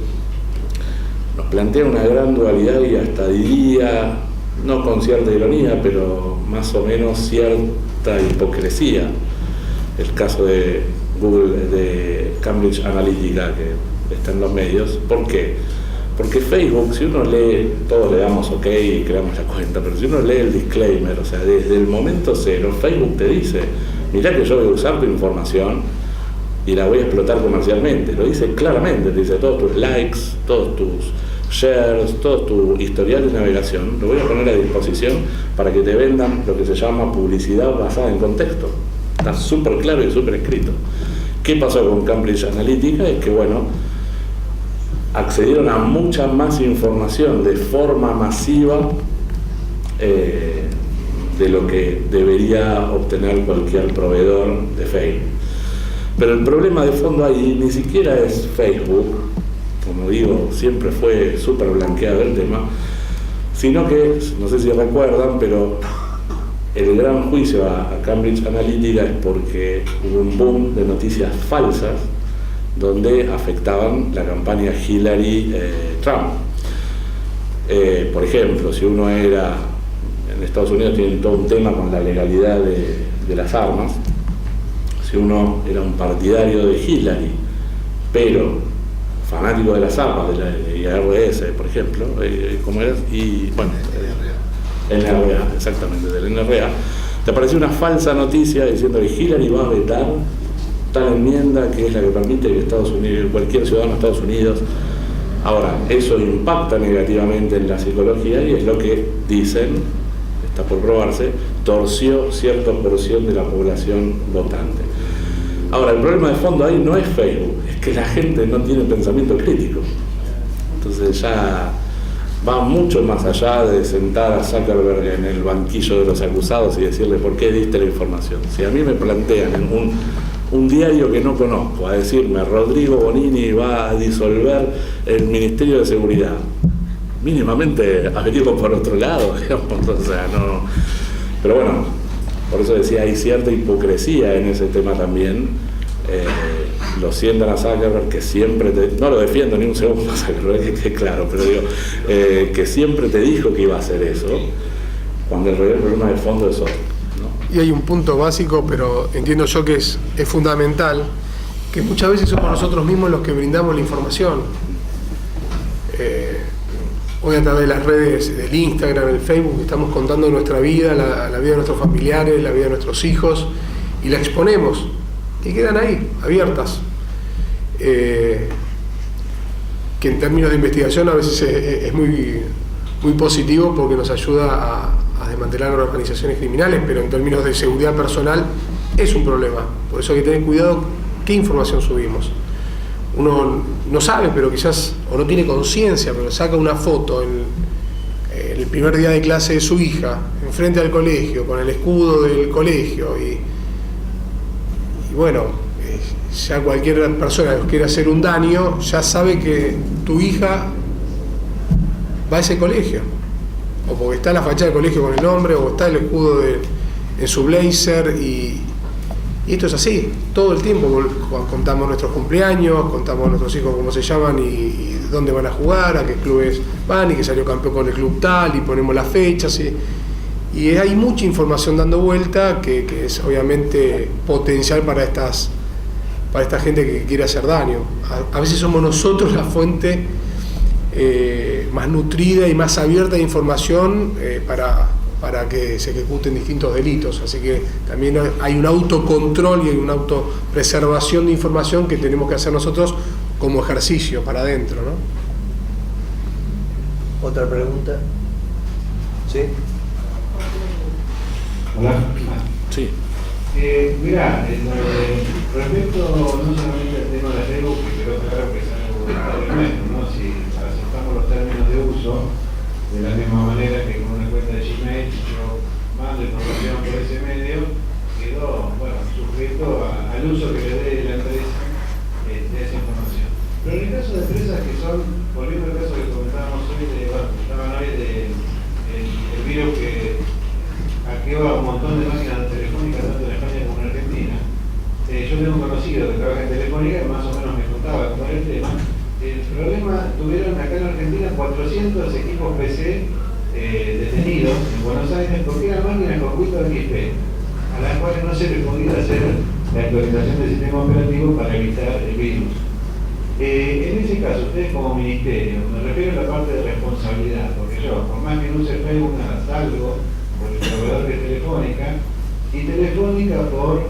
[SPEAKER 2] nos plantea una gran dualidad y hasta diría, no con cierta ironía, pero más o menos cierta hipocresía. El caso de Google, de Cambridge Analytica, que está en los medios. ¿Por qué? Porque Facebook, si uno lee, todos le damos OK y creamos la cuenta, pero si uno lee el disclaimer, o sea, desde el momento cero, Facebook te dice, mirá que yo voy a usar tu información y la voy a explotar comercialmente. Lo dice claramente, te dice todos tus likes, todos tus shares, todo tu historial de navegación, lo voy a poner a disposición para que te vendan lo que se llama publicidad basada en contexto. Está súper claro y súper escrito. ¿Qué pasó con Cambridge Analytica? Es que, bueno, accedieron a mucha más información de forma masiva de lo que debería obtener cualquier proveedor de Facebook. Pero el problema de fondo ahí ni siquiera es Facebook, como digo, siempre fue súper blanqueado el tema, sino que, no sé si recuerdan, pero el gran juicio a Cambridge Analytica es porque hubo un boom de noticias falsas donde afectaban la campaña Hillary-Trump. Por ejemplo, si uno era, en Estados Unidos tienen todo un tema con la legalidad de las armas, si uno era un partidario de Hillary, pero fanático de las armas, de la IRS, por ejemplo, ¿cómo era? Y bueno, NRA, exactamente, del NRA, te apareció una falsa noticia diciendo que Hillary va a vetar tal enmienda que es la que permite que Estados Unidos, cualquier ciudadano de Estados Unidos. Ahora, eso impacta negativamente en la psicología y es lo que dicen, está por probarse, torció cierta porción de la población votante. Ahora, el problema de fondo ahí no es Facebook, es que la gente no tiene pensamiento crítico. Entonces ya va mucho más allá de sentar a Zuckerberg en el banquillo de los acusados y decirle por qué diste la información. Si a mí me plantean en un diario que no conozco a decirme Rodrigo Bonini va a disolver el Ministerio de Seguridad, mínimamente averiguo por otro lado, digamos, o sea, no. Pero bueno, por eso decía, hay cierta hipocresía en ese tema también. Lo sientan a Zuckerberg, que siempre no lo defiendo ni un segundo a Zuckerberg, que claro, pero digo, que siempre te dijo que iba a hacer eso, cuando el problema de fondo es otro, ¿no?
[SPEAKER 3] Y hay un punto básico, pero entiendo yo que es fundamental, que muchas veces somos nosotros mismos los que brindamos la información. Hoy a través de las redes del Instagram, el Facebook, estamos contando nuestra vida, la vida de nuestros familiares, la vida de nuestros hijos, y la exponemos, y quedan ahí, abiertas. Que en términos de investigación a veces es muy positivo porque nos ayuda a desmantelar organizaciones criminales, pero en términos de seguridad personal es un problema. Por eso hay que tener cuidado qué información subimos. Uno no sabe, pero quizás, o no tiene conciencia, pero saca una foto en el primer día de clase de su hija, enfrente al colegio, con el escudo del colegio, y bueno, ya cualquier persona que quiera hacer un daño, ya sabe que tu hija va a ese colegio, o porque está en la fachada del colegio con el nombre, o está el escudo en su blazer, y esto es así, todo el tiempo contamos nuestros cumpleaños, contamos a nuestros hijos cómo se llaman y dónde van a jugar, a qué clubes van y que salió campeón con el club tal, y ponemos las fechas, y hay mucha información dando vuelta que es obviamente potencial para esta gente que quiere hacer daño. A veces somos nosotros la fuente más nutrida y más abierta de información para que se ejecuten distintos delitos. Así que también hay un autocontrol y hay una autopreservación de información que tenemos que hacer nosotros como ejercicio para adentro, ¿no?
[SPEAKER 1] ¿Otra pregunta? ¿Sí?
[SPEAKER 5] Hola.
[SPEAKER 2] Sí.
[SPEAKER 5] Mira, respecto no solamente al tema de Facebook, que creo claro que es algo nuestro, ¿no? Si aceptamos los términos de uso, de la misma manera que con una cuenta de Gmail, yo mando información por ese medio, quedó, bueno, sujeto al uso que le dé la empresa de esa información. Pero en el caso de empresas que son, volviendo al caso que comentábamos hoy, el virus que hackeó a un montón de máquinas telefónicas, tanto en España como en Argentina. Yo tengo un conocido que trabaja en Telefónica, más o menos me contaba con el tema. El problema, tuvieron acá en Argentina 400 equipos PC detenidos en Buenos Aires porque eran máquinas con Windows XP, a las cuales no se les podía hacer la actualización del sistema operativo para evitar el virus. En ese caso, ustedes como ministerio, me refiero a la parte de responsabilidad, porque yo, por más que no use Facebook, salgo por el proveedor que es Telefónica, y Telefónica por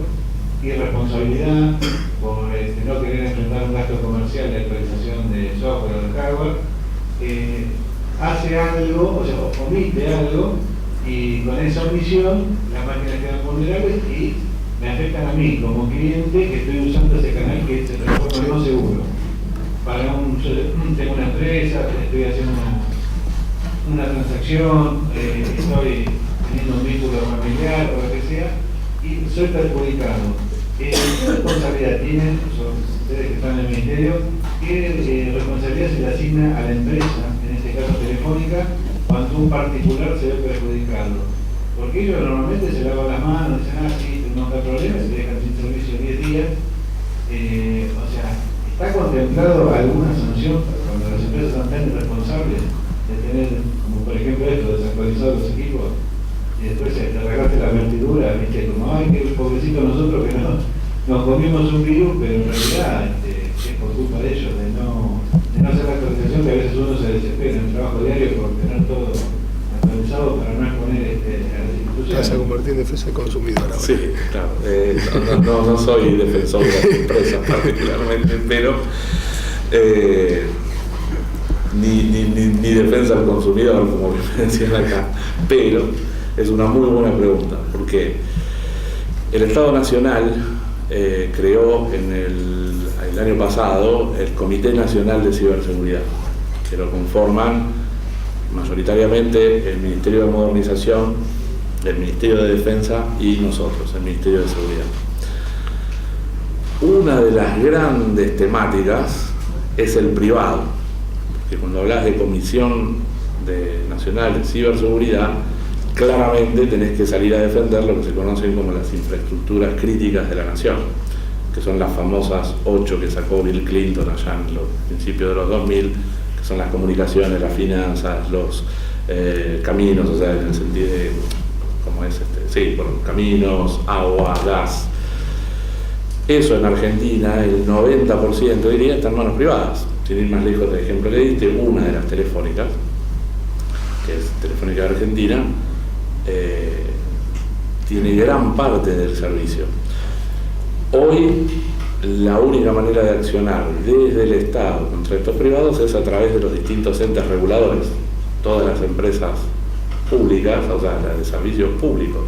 [SPEAKER 5] irresponsabilidad, por no querer enfrentar un gasto comercial de actualización de software o de hardware, hace algo, o sea, omite algo, y con esa omisión las máquinas quedan vulnerables y me afectan a mí como cliente que estoy usando ese canal que se transforma no seguro. Tengo una empresa, estoy haciendo una transacción, estoy teniendo un vínculo familiar o lo que sea, y soy perjudicado. ¿Qué responsabilidad tienen ustedes que están en el ministerio? ¿Qué responsabilidad se le asigna a la empresa, en este caso Telefónica, cuando un particular se ve perjudicado? Porque ellos normalmente se lavan las manos, dicen, sí, no hay problema, se dejan sin servicio 10 días. O sea, ¿está contemplado alguna sanción cuando las empresas son tan responsables de tener, como por ejemplo esto, desactualizar los equipos y después te regalaste la vertidura, viste, como, ay, qué pobrecito nosotros que nos comimos un virus, pero en realidad es por culpa de ellos, de no hacer la actualización, que a veces uno se desespera en el trabajo diario por tener todo actualizado para no exponer a las instituciones.
[SPEAKER 3] Vas a convertir en defensa del consumidor ahora.
[SPEAKER 2] Sí, claro. No soy defensor de las empresas particularmente, pero ni defensa del consumidor, como me decían acá, pero es una muy buena pregunta, porque el Estado Nacional creó el año pasado el Comité Nacional de Ciberseguridad, que lo conforman mayoritariamente el Ministerio de Modernización, el Ministerio de Defensa y nosotros, el Ministerio de Seguridad. Una de las grandes temáticas es el privado, que cuando hablas de Comisión Nacional de Ciberseguridad, claramente tenés que salir a defender lo que se conocen como las infraestructuras críticas de la nación, que son las famosas 8 que sacó Bill Clinton allá en los principios de los 2000, que son las comunicaciones, las finanzas, los caminos, o sea, en el sentido de, ¿cómo es sí, por caminos, agua, gas. Eso en Argentina, el 90% diría, está en manos privadas. Sin ir más lejos del ejemplo que diste, una de las telefónicas, que es Telefónica de Argentina, tiene gran parte del servicio. Hoy la única manera de accionar desde el Estado contra estos privados es a través de los distintos entes reguladores. Todas las empresas públicas, o sea, las de servicios públicos,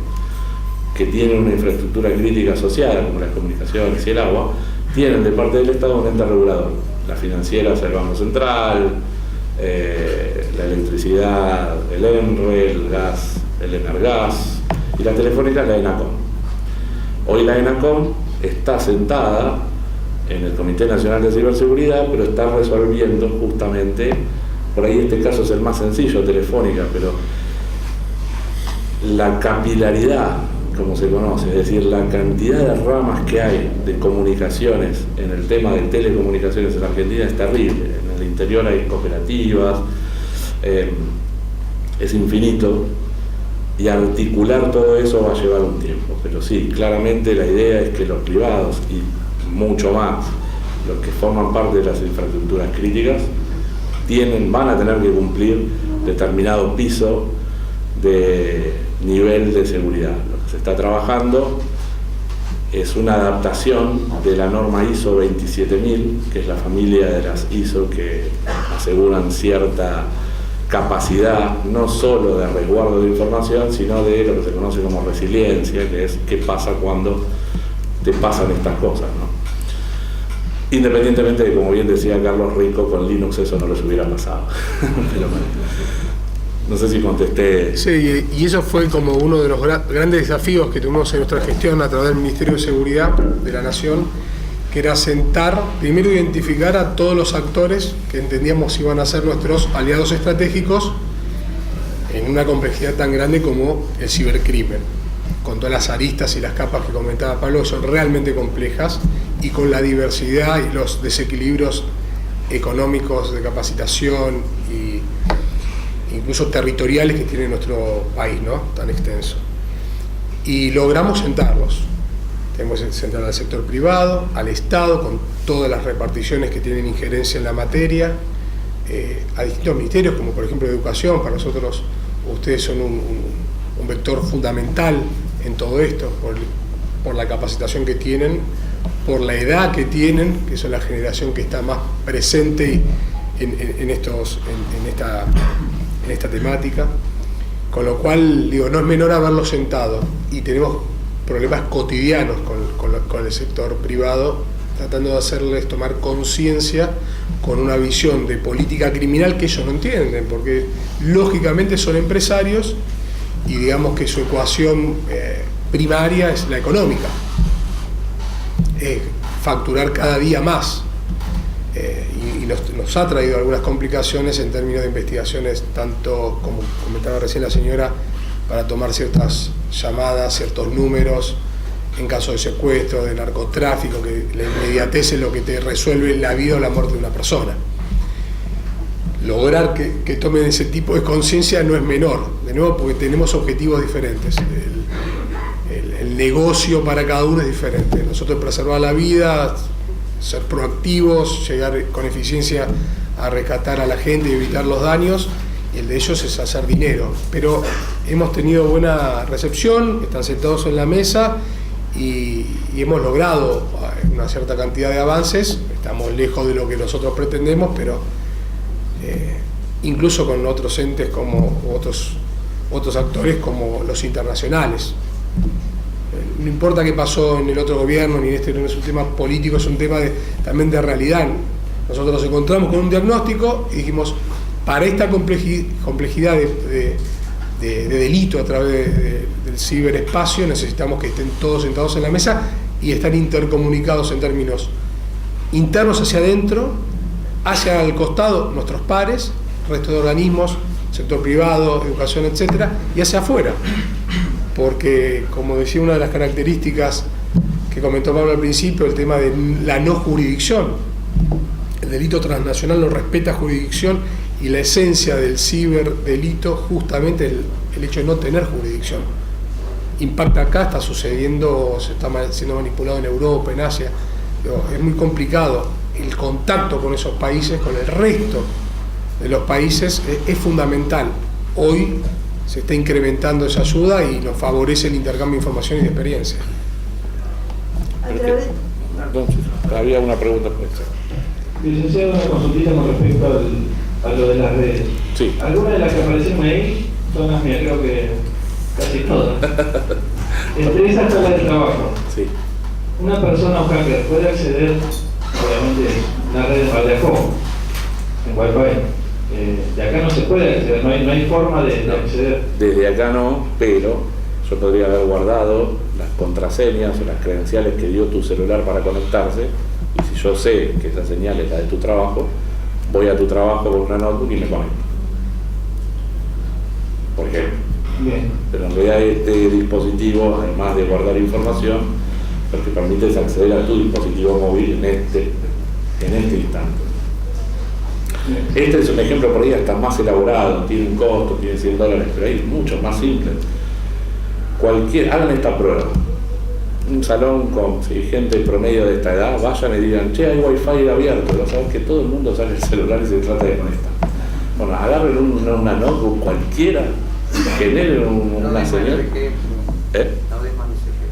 [SPEAKER 2] que tienen una infraestructura crítica asociada, como las comunicaciones y el agua, tienen de parte del Estado un ente regulador. La financiera es el Banco Central, la electricidad, el ENRE, el gas, el Energas, y la telefónica, la ENACOM. Hoy la ENACOM está sentada en el Comité Nacional de Ciberseguridad, pero está resolviendo justamente, por ahí este caso es el más sencillo, Telefónica, pero la capilaridad, como se conoce, es decir, la cantidad de ramas que hay de comunicaciones en el tema de telecomunicaciones en Argentina es terrible. En el interior hay cooperativas, es infinito, y articular todo eso va a llevar un tiempo. Pero sí, claramente la idea es que los privados y mucho más los que forman parte de las infraestructuras críticas van a tener que cumplir determinado piso de nivel de seguridad. Lo que se está trabajando es una adaptación de la norma ISO 27000, que es la familia de las ISO que aseguran cierta capacidad no solo de resguardo de información, sino de lo que se conoce como resiliencia, que es qué pasa cuando te pasan estas cosas, ¿no? Independientemente de, como bien decía Carlos Rico, con Linux eso no les hubiera pasado. Pero bueno, no sé si contesté.
[SPEAKER 3] Sí, y eso fue como uno de los grandes desafíos que tuvimos en nuestra gestión a través del Ministerio de Seguridad de la Nación, que era sentar, primero identificar a todos los actores que entendíamos iban a ser nuestros aliados estratégicos en una complejidad tan grande como el cibercrimen, con todas las aristas y las capas que comentaba Pablo, que son realmente complejas, y con la diversidad y los desequilibrios económicos de capacitación y incluso territoriales que tiene nuestro país, ¿no?, tan extenso. Y logramos sentarlos. Tenemos que sentar al sector privado, al Estado, con todas las reparticiones que tienen injerencia en la materia, a distintos ministerios, como por ejemplo Educación. Para nosotros ustedes son un vector fundamental en todo esto, por la capacitación que tienen, por la edad que tienen, que son la generación que está más presente en esta temática, con lo cual, digo, no es menor haberlo sentado, y tenemos problemas cotidianos con el sector privado, tratando de hacerles tomar conciencia con una visión de política criminal que ellos no entienden, porque lógicamente son empresarios y digamos que su ecuación primaria es la económica, facturar cada día más, y nos ha traído algunas complicaciones en términos de investigaciones, tanto como comentaba recién la señora, para tomar ciertas llamadas, ciertos números, en caso de secuestro, de narcotráfico, que la inmediatez es lo que te resuelve la vida o la muerte de una persona. Lograr que tomen ese tipo de conciencia no es menor, de nuevo porque tenemos objetivos diferentes. El negocio para cada uno es diferente. Nosotros preservar la vida, ser proactivos, llegar con eficiencia a rescatar a la gente y evitar los daños, y el de ellos es hacer dinero. Pero hemos tenido buena recepción, están sentados en la mesa y hemos logrado una cierta cantidad de avances. Estamos lejos de lo que nosotros pretendemos, pero incluso con otros entes como otros actores como los internacionales. no importa qué pasó en el otro gobierno, ni en este no es un tema político, es un tema también de realidad. Nosotros nos encontramos con un diagnóstico y dijimos, para esta complejidad de delito a través del ciberespacio necesitamos que estén todos sentados en la mesa y estar intercomunicados en términos internos hacia adentro, hacia el costado nuestros pares, resto de organismos, sector privado, educación, etcétera, y hacia afuera. Porque, como decía, una de las características que comentó Pablo al principio, el tema de la no jurisdicción. El delito transnacional no respeta jurisdicción y la esencia del ciberdelito justamente el hecho de no tener jurisdicción. Impacta acá, está sucediendo, se está siendo manipulado en Europa, en Asia. Es muy complicado. El contacto con esos países, con el resto de los países, es fundamental. Hoy se está incrementando esa ayuda y nos favorece el intercambio de información y de experiencia.
[SPEAKER 2] Había una pregunta.
[SPEAKER 5] Licenciado, una consultita con respecto a lo de las redes.
[SPEAKER 2] Sí.
[SPEAKER 5] Algunas de las que aparecieron ahí son las mías, creo que casi todas. Entre esas está la del trabajo.
[SPEAKER 2] Sí.
[SPEAKER 5] Una persona o hacker puede acceder, obviamente, a la red de Valdejo, en Wi-Fi. De acá no se puede acceder, no hay forma de acceder.
[SPEAKER 2] Desde acá no, pero yo podría haber guardado las contraseñas o las credenciales que dio tu celular para conectarse, y si yo sé que esa señal es la de tu trabajo, voy a tu trabajo con una notebook y me conecto. Por ejemplo.
[SPEAKER 5] Bien.
[SPEAKER 2] Pero en realidad este dispositivo, además de guardar información, lo que permite es acceder a tu dispositivo móvil en este instante. Este es un ejemplo por ahí hasta más elaborado, tiene un costo, tiene $100, pero hay mucho más simple. Hagan esta prueba. Un salón con gente promedio de esta edad, vayan y digan, che, hay wifi abierto, lo sabes que todo el mundo saca el celular y se trata de conectar. Bueno, agarren una notebook cualquiera, generen una señal.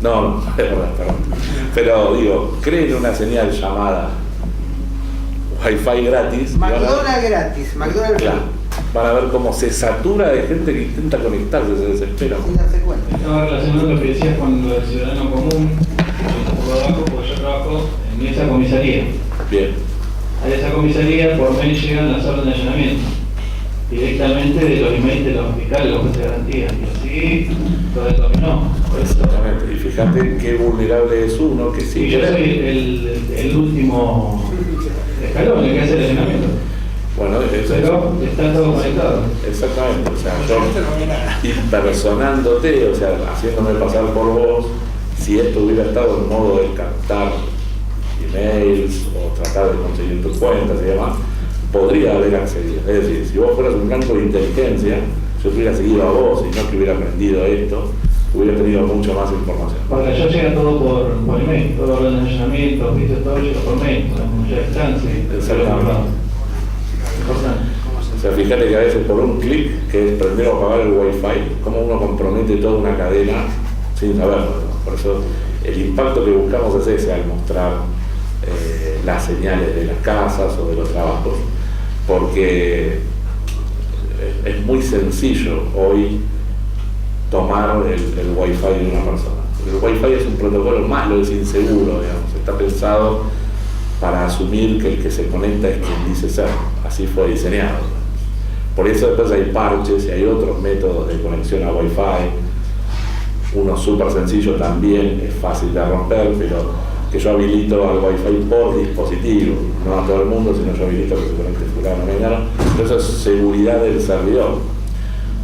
[SPEAKER 2] No, es verdad, perdón. Pero digo, creen una señal llamada Wi-Fi gratis.
[SPEAKER 6] McDonald's gratis, McDonald's
[SPEAKER 2] claro, van a ver cómo se satura de gente que intenta conectarse, se desespera.
[SPEAKER 6] sin darse cuenta.
[SPEAKER 5] Estaba relacionado lo que decías con lo del ciudadano común, un poco abajo, porque yo trabajo en esa comisaría.
[SPEAKER 2] Bien.
[SPEAKER 5] A esa comisaría por mail llegan las órdenes de allanamiento, directamente de los emails de los fiscales, los jueces de garantía. Y así todo el dominó.
[SPEAKER 2] Exactamente. Y fíjate qué vulnerable es uno que
[SPEAKER 5] Sí,
[SPEAKER 2] sigue.
[SPEAKER 5] yo soy el último escalón, el que hace el allanamiento.
[SPEAKER 2] Bueno, eso
[SPEAKER 5] Pero está todo conectado.
[SPEAKER 2] exactamente. O sea, yo impersonándote, o sea, haciéndome pasar por vos, si esto hubiera estado en modo de captar emails o tratar de conseguir tus cuentas y demás, podría haber accedido. Es decir, si vos fueras un campo de inteligencia, yo te hubiera seguido a vos y no que hubiera aprendido esto, hubiera tenido mucho más información.
[SPEAKER 5] Porque yo llega todo por email, todo orden de allanamiento, ¿viste? Todo llega por mail, con mucha distancia.
[SPEAKER 2] Exactamente.
[SPEAKER 5] Importante.
[SPEAKER 2] O sea, fíjate que a veces por un clic, que es primero apagar el wifi, como uno compromete toda una cadena sin saberlo, ¿no? Por eso el impacto que buscamos es ese al mostrar las señales de las casas o de los trabajos, porque es muy sencillo hoy tomar el wifi de una persona. El wifi es un protocolo malo, es inseguro, digamos, está pensado para asumir que el que se conecta es quien dice ser, así fue diseñado. Por eso después hay parches y hay otros métodos de conexión a Wi-Fi. Uno súper sencillo también, es fácil de romper, pero que yo habilito al Wi-Fi por dispositivo, no a todo el mundo, sino yo habilito que se conecte fulano, mengano. Eso es seguridad del servidor.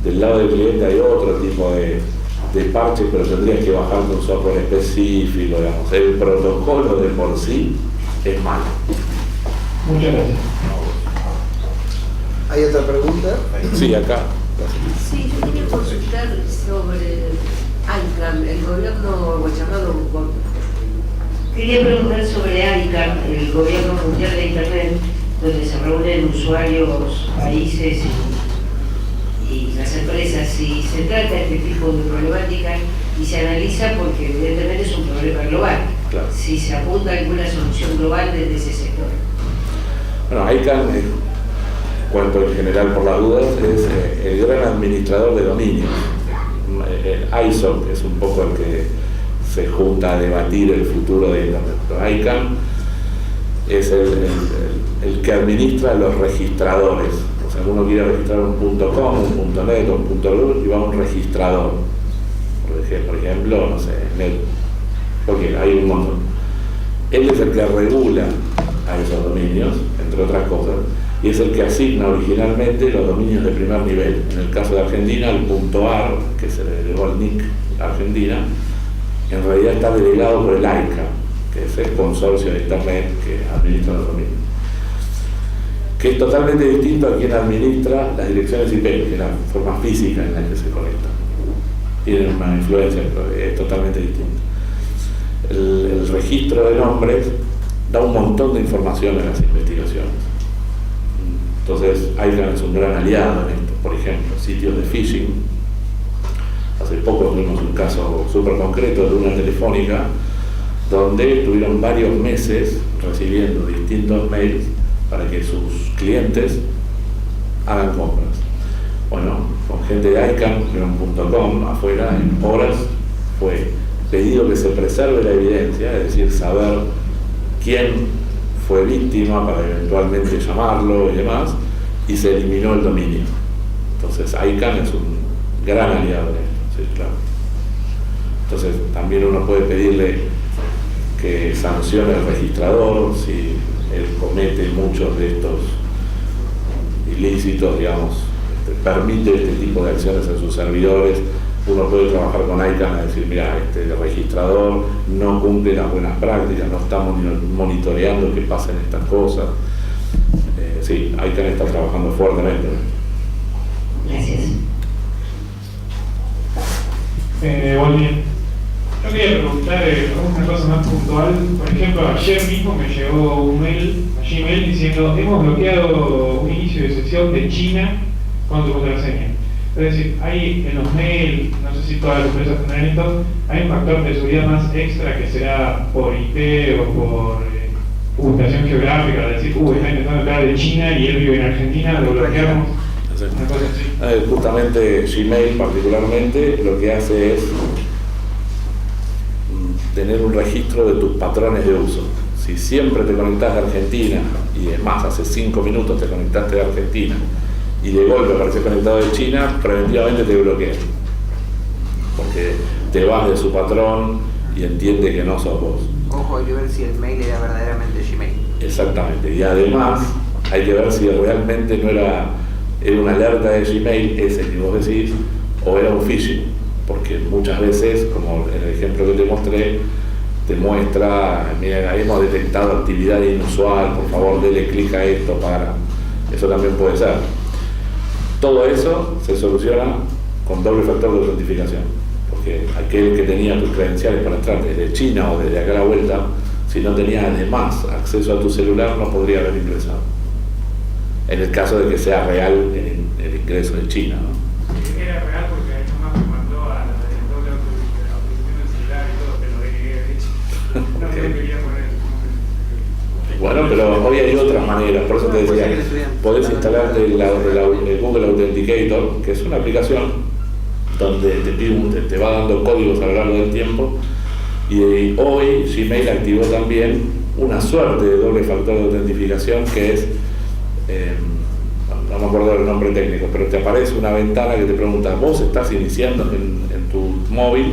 [SPEAKER 2] Del lado del cliente hay otro tipo de parches, pero tendrías que bajarte un software específico, digamos. El protocolo de por sí es malo.
[SPEAKER 5] Muchas gracias.
[SPEAKER 6] ¿Hay otra pregunta?
[SPEAKER 2] Sí, acá.
[SPEAKER 7] Sí, yo quería consultar sobre ICANN, el gobierno llamado. Quería preguntar sobre ICANN, el gobierno mundial de Internet, donde se reúnen usuarios, países y las empresas, si se trata de este tipo de problemática y se analiza porque evidentemente es un problema global.
[SPEAKER 2] Claro.
[SPEAKER 7] Si se apunta a alguna solución global desde ese sector.
[SPEAKER 2] Bueno, ICANN, cuento en general por las dudas, es el gran administrador de dominios. ISO es un poco el que se junta a debatir el futuro de Internet. Pero ICANN es el que administra los registradores. O sea, uno quiere registrar un .com, un .net o un .ru y va a un registrador. Por ejemplo, no sé, net, porque hay un montón. Él es el que regula a esos dominios, entre otras cosas, y es el que asigna originalmente los dominios de primer nivel. En el caso de Argentina, el .ar, que se le delegó al NIC Argentina, en realidad está delegado por el ICANN, que es el consorcio de Internet que administra los dominios, que es totalmente distinto a quien administra las direcciones IP, que es la forma física en la que se conectan. Tienen una influencia, pero es totalmente distinto. El registro de nombres da un montón de información en las investigaciones. Entonces, ICANN es un gran aliado en esto. Por ejemplo, sitios de phishing. Hace poco tuvimos un caso súper concreto de una telefónica donde tuvieron varios meses recibiendo distintos mails para que sus clientes hagan compras. Bueno, con gente de ICANN, .com, afuera, en horas fue pedido que se preserve la evidencia, es decir, saber quién fue víctima para eventualmente llamarlo y demás, y se eliminó el dominio. Entonces ICANN es un gran aliado de esto, sí, claro. Entonces también uno puede pedirle que sancione al registrador si él comete muchos de estos ilícitos, digamos, permite este tipo de acciones en sus servidores. Uno puede trabajar con ICANN a decir, mira, este registrador no cumple las buenas prácticas, no estamos monitoreando que pasen estas cosas. Sí, ICANN está trabajando fuertemente.
[SPEAKER 7] Gracias.
[SPEAKER 8] Buen día. Yo quería preguntar una cosa más puntual. Por ejemplo, ayer mismo me llegó un mail a Gmail diciendo hemos bloqueado un inicio de sesión de China con tu contraseña. Es decir, hay en los mails, no sé si todas las empresas tendrán esto, hay un factor de seguridad más extra que será por IP o por ubicación geográfica, decir, está intentando entrar de China y él vive en Argentina, lo bloqueamos. Una cosa así.
[SPEAKER 2] Justamente Gmail particularmente lo que hace es tener un registro de tus patrones de uso. Si siempre te conectás de Argentina, y es más, hace 5 minutos te conectaste de Argentina, y de golpe apareces conectado de China, preventivamente te bloquea. Porque te vas de su patrón y entiende que no sos vos.
[SPEAKER 6] Ojo, hay que ver si el mail era verdaderamente Gmail.
[SPEAKER 2] Exactamente. Y además hay que ver si realmente no era una alerta de Gmail, ese que vos decís, o era un phishing. Porque muchas veces, como en el ejemplo que te mostré, te muestra, mira, hemos detectado actividad inusual, por favor dele clic a esto para... Eso también puede ser. Todo eso se soluciona con doble factor de autentificación, porque aquel que tenía tus credenciales para entrar desde China o desde acá a la vuelta, si no tenía además acceso a tu celular, no podría haber ingresado. En el caso de que sea real el ingreso de China, ¿no?
[SPEAKER 8] Era real porque ahí nomás me mandó a la doble autorización del celular y todo, pero de hecho. No
[SPEAKER 2] Okay.
[SPEAKER 8] me quería poner.
[SPEAKER 2] Bueno, pero hoy hay otras maneras, por eso te decía, podés instalarte el Google Authenticator, que es una aplicación donde te va dando códigos a lo largo del tiempo, y hoy Gmail activó también una suerte de doble factor de autentificación que es, no me acuerdo el nombre técnico, pero te aparece una ventana que te pregunta, vos estás iniciando en tu móvil,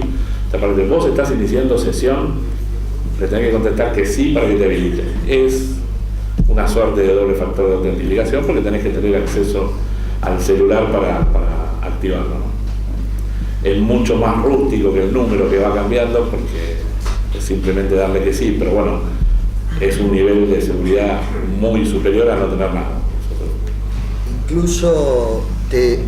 [SPEAKER 2] te aparece, vos estás iniciando sesión, le tenés que contestar que sí para que te habilite. Es una suerte de doble factor de autentificación porque tenés que tener acceso al celular para activarlo, ¿no? Es mucho más rústico que el número que va cambiando porque es simplemente darle que sí, pero bueno, es un nivel de seguridad muy superior a no tener nada.
[SPEAKER 1] Incluso te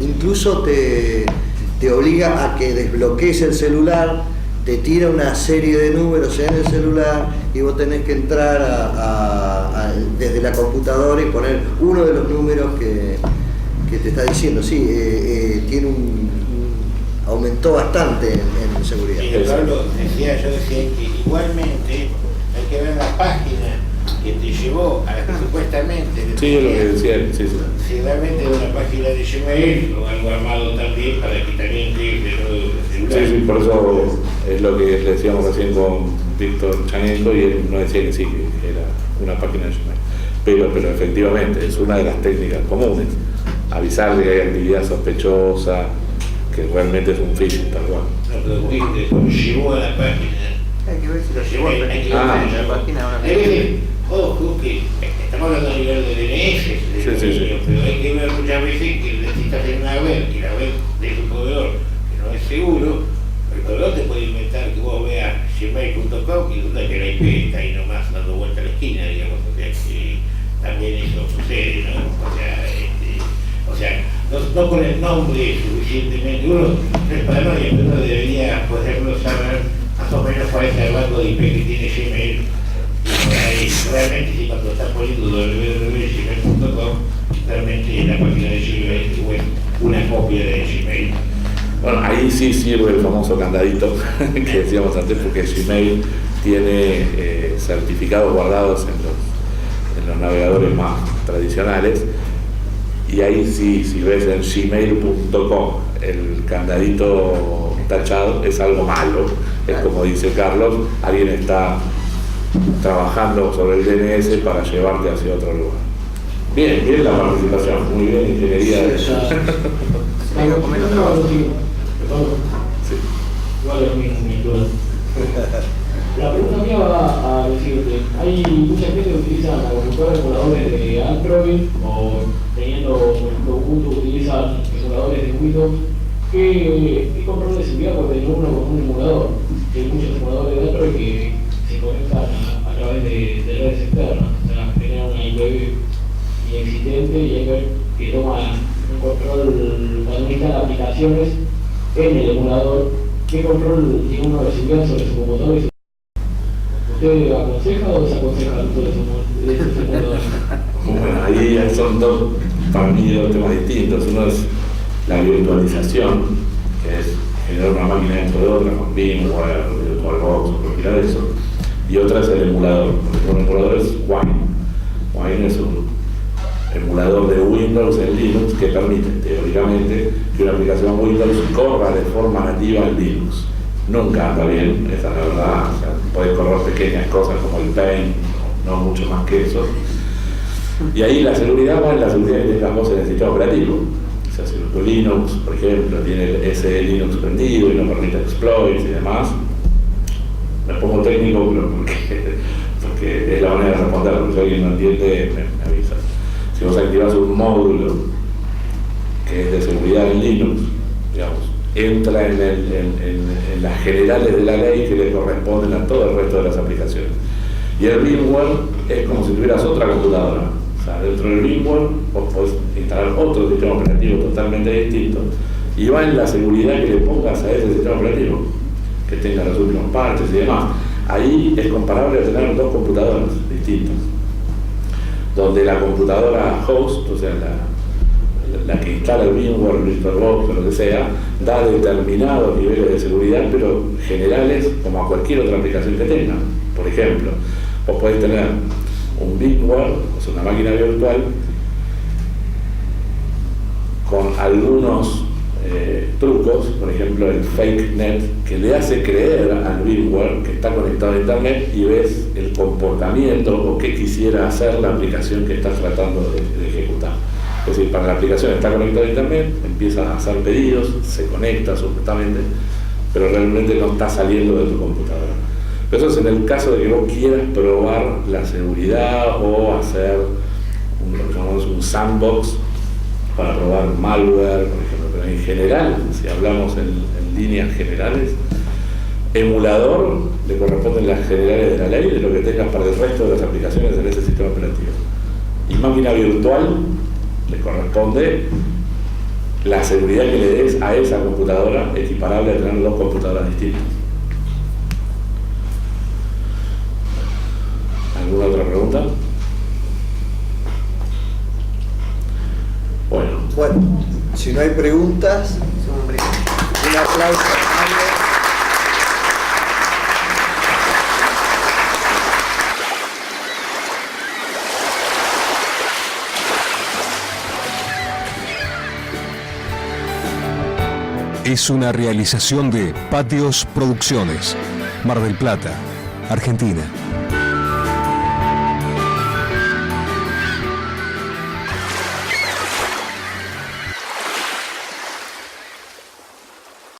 [SPEAKER 1] obliga a que desbloquees el celular, te tira una serie de números en el celular y vos tenés que entrar desde la computadora y poner uno de los números que te está diciendo. Sí, tiene aumentó bastante en seguridad.
[SPEAKER 9] Sí, Pablo, yo decía que igualmente hay que ver las páginas que te llevó a la que supuestamente...
[SPEAKER 2] Sí, es lo que decía él, sí.
[SPEAKER 9] Si realmente es una página de Gmail o algo armado también para que también llegue de nuevo el celular.
[SPEAKER 2] Sí, por eso es lo que le decíamos recién con Víctor Chaneco, y él no decía que sí, que era una página de Gmail. Pero efectivamente es una de las técnicas comunes, avisarle que hay actividad sospechosa, que realmente es un phishing tal cual.
[SPEAKER 9] No, pero viste, lo llevó a la página.
[SPEAKER 6] Hay que ver si lo llevó a la página o
[SPEAKER 9] Hay que ver, ojo, que estamos hablando a nivel de DNS,
[SPEAKER 2] Sí.
[SPEAKER 9] pero hay que ver muchas veces que necesitas tener una web, que la web de tu proveedor, que no es seguro, el proveedor te puede inventar que vos veas gmail.com y resulta que la IP está ahí nomás dando vuelta a la esquina, digamos, o sea que también eso sucede, ¿no? O sea, no con el nombre suficientemente, uno es paranoia, pero uno debería poderlo saber más o menos cuál es el rango de IP que tiene Gmail. Y realmente si cuando estás poniendo www.gmail.com, realmente la página de Gmail o es una copia de Gmail.
[SPEAKER 2] Bueno, ahí sí sirve el famoso candadito que decíamos antes, porque Gmail tiene certificados guardados en los navegadores más tradicionales, y ahí sí, si ves en gmail.com el candadito tachado, es algo malo. Es como dice Carlos, alguien está trabajando sobre el DNS para llevarte hacia otro lugar. Bien la participación, muy bien, ingeniería de eso.
[SPEAKER 8] Igual es mi duda. La pregunta mía va a decirte, hay mucha gente que utiliza la computadora emuladores de Android o teniendo Ubuntu utiliza emuladores de Windows. ¿Qué control de seguridad puede tener uno con un emulador? Hay muchos emuladores de Android que se conectan a través de redes externas, o sea, generan una IP inexistente, y hay que toma un control cuando instala aplicaciones en el emulador. ¿Qué control tiene uno de seguridad sobre su computador? ¿Usted aconseja o desaconseja el uso de esos emuladores?
[SPEAKER 2] Bueno, ahí son para mí dos temas distintos. Uno es la virtualización, que es generar una máquina dentro de otra, con VMware, VirtualBox o cualquiera de eso. Y otra es el emulador. Un emulador es Wine. Wine es un emulador de Windows en Linux que permite, teóricamente, que una aplicación Windows corra de forma nativa en Linux. Nunca anda bien, esa es la verdad. O sea, podés correr pequeñas cosas como el Paint, no mucho más que eso. Y ahí la seguridad va en la seguridad que tengas vos en el sistema operativo. O sea, si tu Linux, por ejemplo, tiene el SE Linux prendido y no permite exploits y demás, me pongo técnico, pero porque es la manera de responder, porque si alguien no entiende, me avisa. Si vos activás un módulo que es de seguridad en Linux, digamos, entra en las generales de la ley que le corresponden a todo el resto de las aplicaciones. Y el VMware es como si tuvieras otra computadora. O sea, dentro del VMware vos podés instalar otro sistema operativo totalmente distinto, y va en la seguridad que le pongas a ese sistema operativo, que tenga los últimos parches y demás. Ahí es comparable a tener dos computadoras distintas, donde la computadora host, o sea, la que instala el VMware, el VirtualBox o lo que sea, da determinados niveles de seguridad, pero generales como a cualquier otra aplicación que tenga. Por ejemplo, vos podés tener un VMware, o sea, una máquina virtual, con algunos trucos, por ejemplo el fake net, que le hace creer al VMware que está conectado a internet, y ves el comportamiento o qué quisiera hacer la aplicación que estás tratando de ejecutar. Es decir, para la aplicación está conectada a internet, empieza a hacer pedidos, se conecta supuestamente, pero realmente no está saliendo de tu computadora. Pero eso es en el caso de que vos quieras probar la seguridad o hacer lo que llamamos un sandbox para probar malware, por ejemplo. Pero en general, si hablamos en líneas generales, emulador le corresponden las generales de la ley, de lo que tengas para el resto de las aplicaciones en ese sistema operativo. Y máquina virtual le corresponde la seguridad que le des a esa computadora, equiparable a tener dos computadoras distintas. ¿Alguna otra pregunta?
[SPEAKER 1] Bueno, si no hay preguntas, un aplauso.
[SPEAKER 10] es una realización de Patios Producciones, Mar del Plata, Argentina.